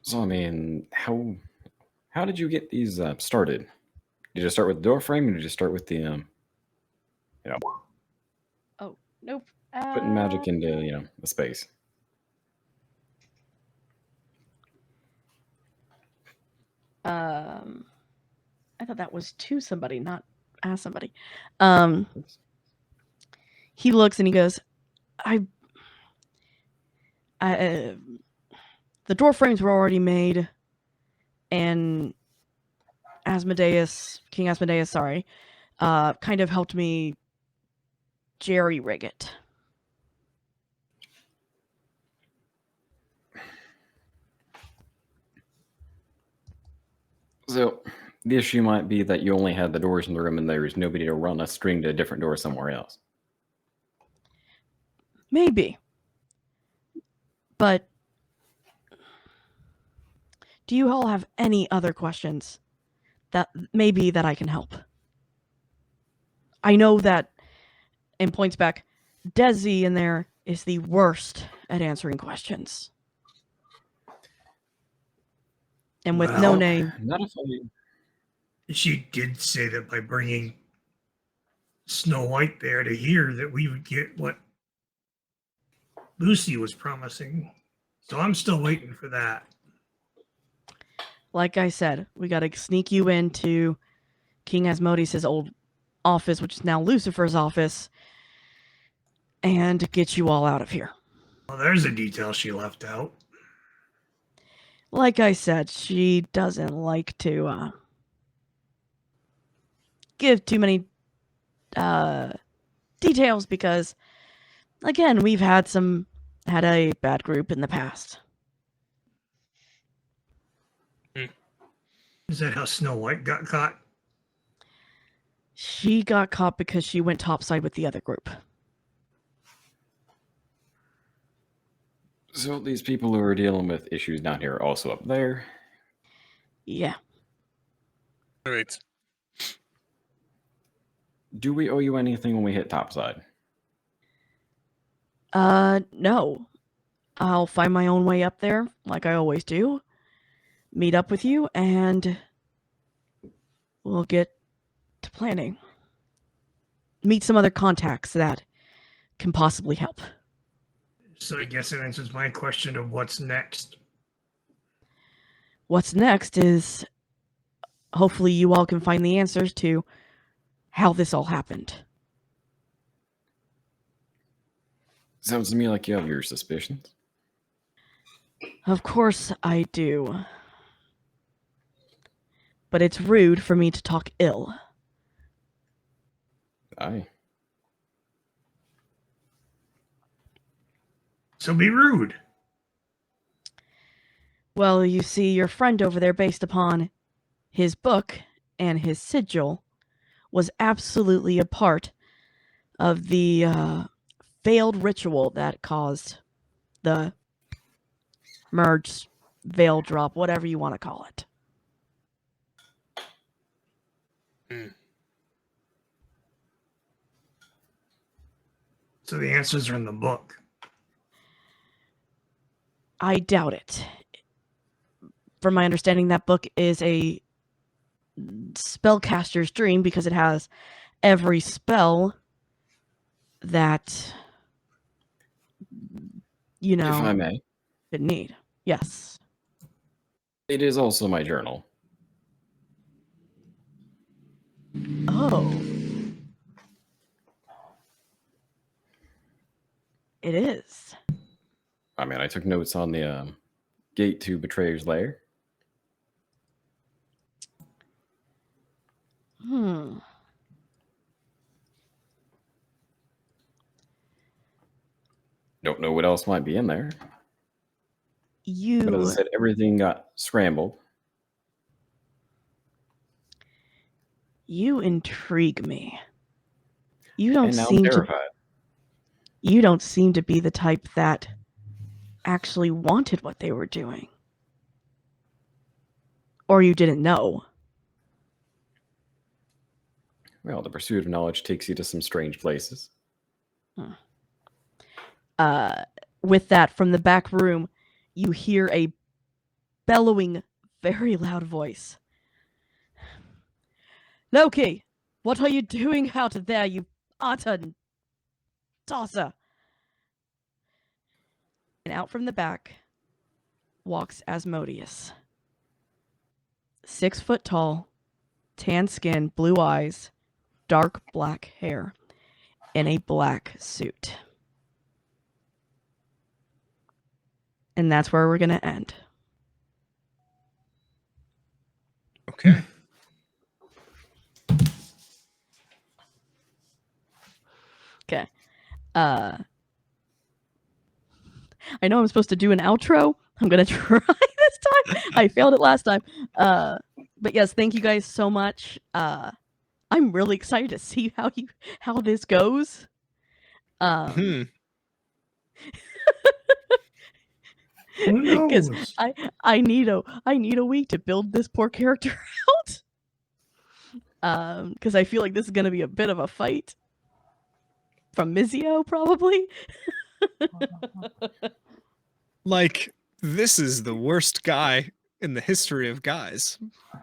So, I mean, how did you get these started? Did you just start with the door frame, or did you just start with the, Oh, nope. putting magic into, the space? I thought that was to somebody, not ask somebody. He looks and he goes, the door frames were already made, and King Asmodeus, kind of helped me jerry rig it. So, the issue might be that you only had the doors in the room and there's nobody to run a string to a different door somewhere else. Maybe. But do you all have any other questions that I can help? I know that, and points back, Desi in there is the worst at answering questions. And with no Well, name. Not if I... She did say that by bringing Snow White there to hear that we would get what Lucy was promising. So I'm still waiting for that. Like I said, we got to sneak you into King Asmodeus' old office, which is now Lucifer's office, and get you all out of here. Well, there's a detail she left out. Like I said, she doesn't like to give too many details because, again, we've had a bad group in the past. Is that how Snow White got caught? She got caught because she went topside with the other group. So these people who are dealing with issues down here are also up there. Yeah. Right. Do we owe you anything when we hit topside? No. I'll find my own way up there, like I always do. Meet up with you, and we'll get to planning. Meet some other contacts that can possibly help. So I guess it answers my question of what's next. What's next is hopefully you all can find the answers to how this all happened. Sounds to me like you have your suspicions. Of course I do. But it's rude for me to talk ill. Aye. So be rude. Well, you see, your friend over there, based upon his book and his sigil, was absolutely a part of the failed ritual that caused the merge, veil drop, whatever you want to call it. So the answers are in the book. I doubt it. From my understanding, that book is a spellcaster's dream because it has every spell that, you know, If I may. it need. Yes. It is also my journal. Oh. It is. I mean, I took notes on the gate to Betrayer's Lair. Don't know what else might be in there. But as I said, everything got scrambled. You intrigue me. You don't And now I'm seem to. terrified. You don't seem to be the type that actually wanted what they were doing. Or you didn't know. Well, the pursuit of knowledge takes you to some strange places. With that, from the back room, you hear a bellowing, very loud voice. Loki, what are you doing out there, you utter tosser? And out from the back walks Asmodeus. 6 foot tall, tan skin, blue eyes, dark black hair, in a black suit. And that's where we're going to end. Okay. Okay. I know I'm supposed to do an outro. I'm going to try this time. I failed it last time. But yes, thank you guys so much. I'm really excited to see how this goes. Who Because knows? I need a week to build this poor character out. Because I feel like this is gonna be a bit of a fight from Mizio, probably. Like, this is the worst guy in the history of guys.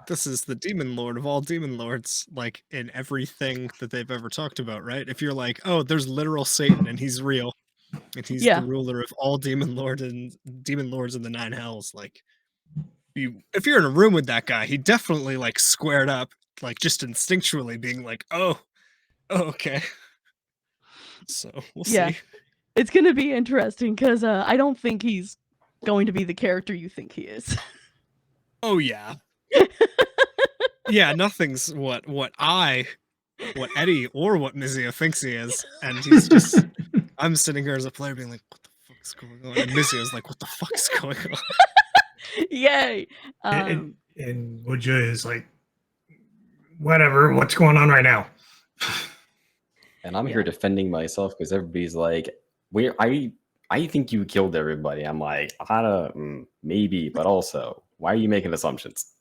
This is the demon lord of all demon lords, like in everything that they've ever talked about, right? If you're like, oh, there's literal Satan and he's real, and he's Yeah. the ruler of all demon lords in the 9 hells, like if you're in a room with that guy, he definitely like squared up, like just instinctually being like, oh okay. So we'll Yeah. see. It's gonna be interesting because I don't think he's going to be the character you think he is. Oh yeah. Yeah, nothing's what Eddie or what Mizio thinks he is. And he's just I'm sitting here as a player being like, what the fuck's going on? And Mizio's like, what the fuck's going on? Yay! And Woodja is like, whatever, what's going on right now? And I'm Yeah. here defending myself because everybody's like, I think you killed everybody. I'm like, maybe, but also, why are you making assumptions?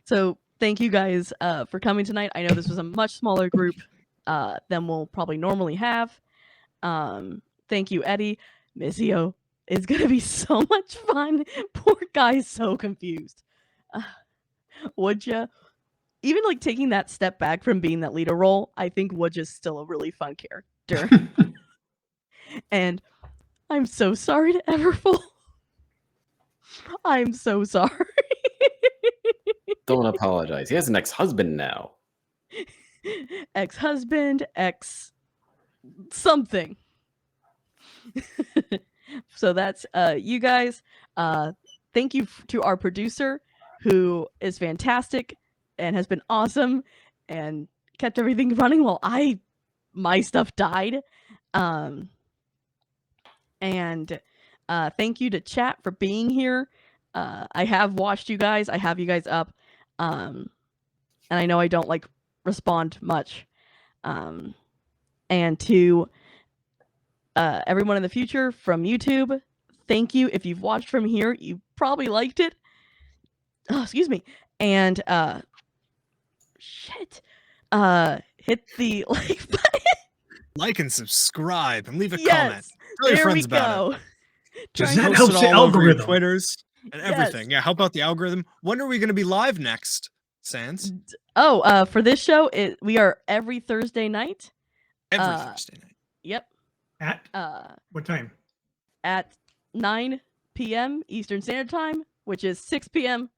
So thank you guys for coming tonight. I know this was a much smaller group than we'll probably normally have. Thank you, Eddie. Mizio is gonna be so much fun. Poor guy's so confused. Woodja, even like taking that step back from being that leader role, I think Woodja's still a really fun character. And I'm so sorry to Everfull. I'm so sorry. Don't apologize. He has an ex-husband now. Ex-husband, ex something. So that's you guys. Thank you to our producer, who is fantastic and has been awesome and kept everything running while my stuff died. And thank you to chat for being here. I have watched you guys. I have you guys up. And I know I don't like respond much. And to everyone in the future from YouTube, thank you. If you've watched from here, you probably liked it. Oh, excuse me. And hit the like button. Like and subscribe and leave a Yes, comment. Tell your there friends we about it. go. Just That Trying to- post helps it the all over your algorithm. Twitters and everything. Yes. Yeah, help out the algorithm. When are we going to be live next, Sans? Oh, for this show, we are every Thursday night. Every Thursday night. Yep. At what time? At 9 p.m. Eastern Standard Time, which is 6 p.m.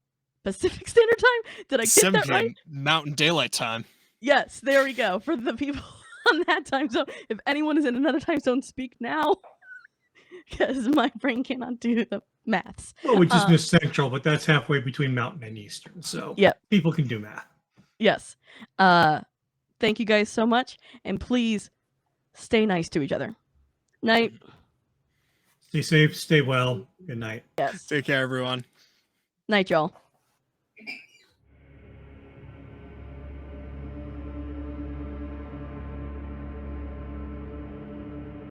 Pacific Standard Time. Did I get 7 that p.m. right? Mountain Daylight Time. Yes, there we go. For the people on that time zone. If anyone is in another time zone, speak now. Because my brain cannot do the maths. Well, we just missed Central, but that's halfway between Mountain and Eastern. So Yep. people can do math. Yes. Thank you guys so much. And please stay nice to each other. Night. Stay safe, stay well. Good night. Yes. Take care, everyone. Night, y'all.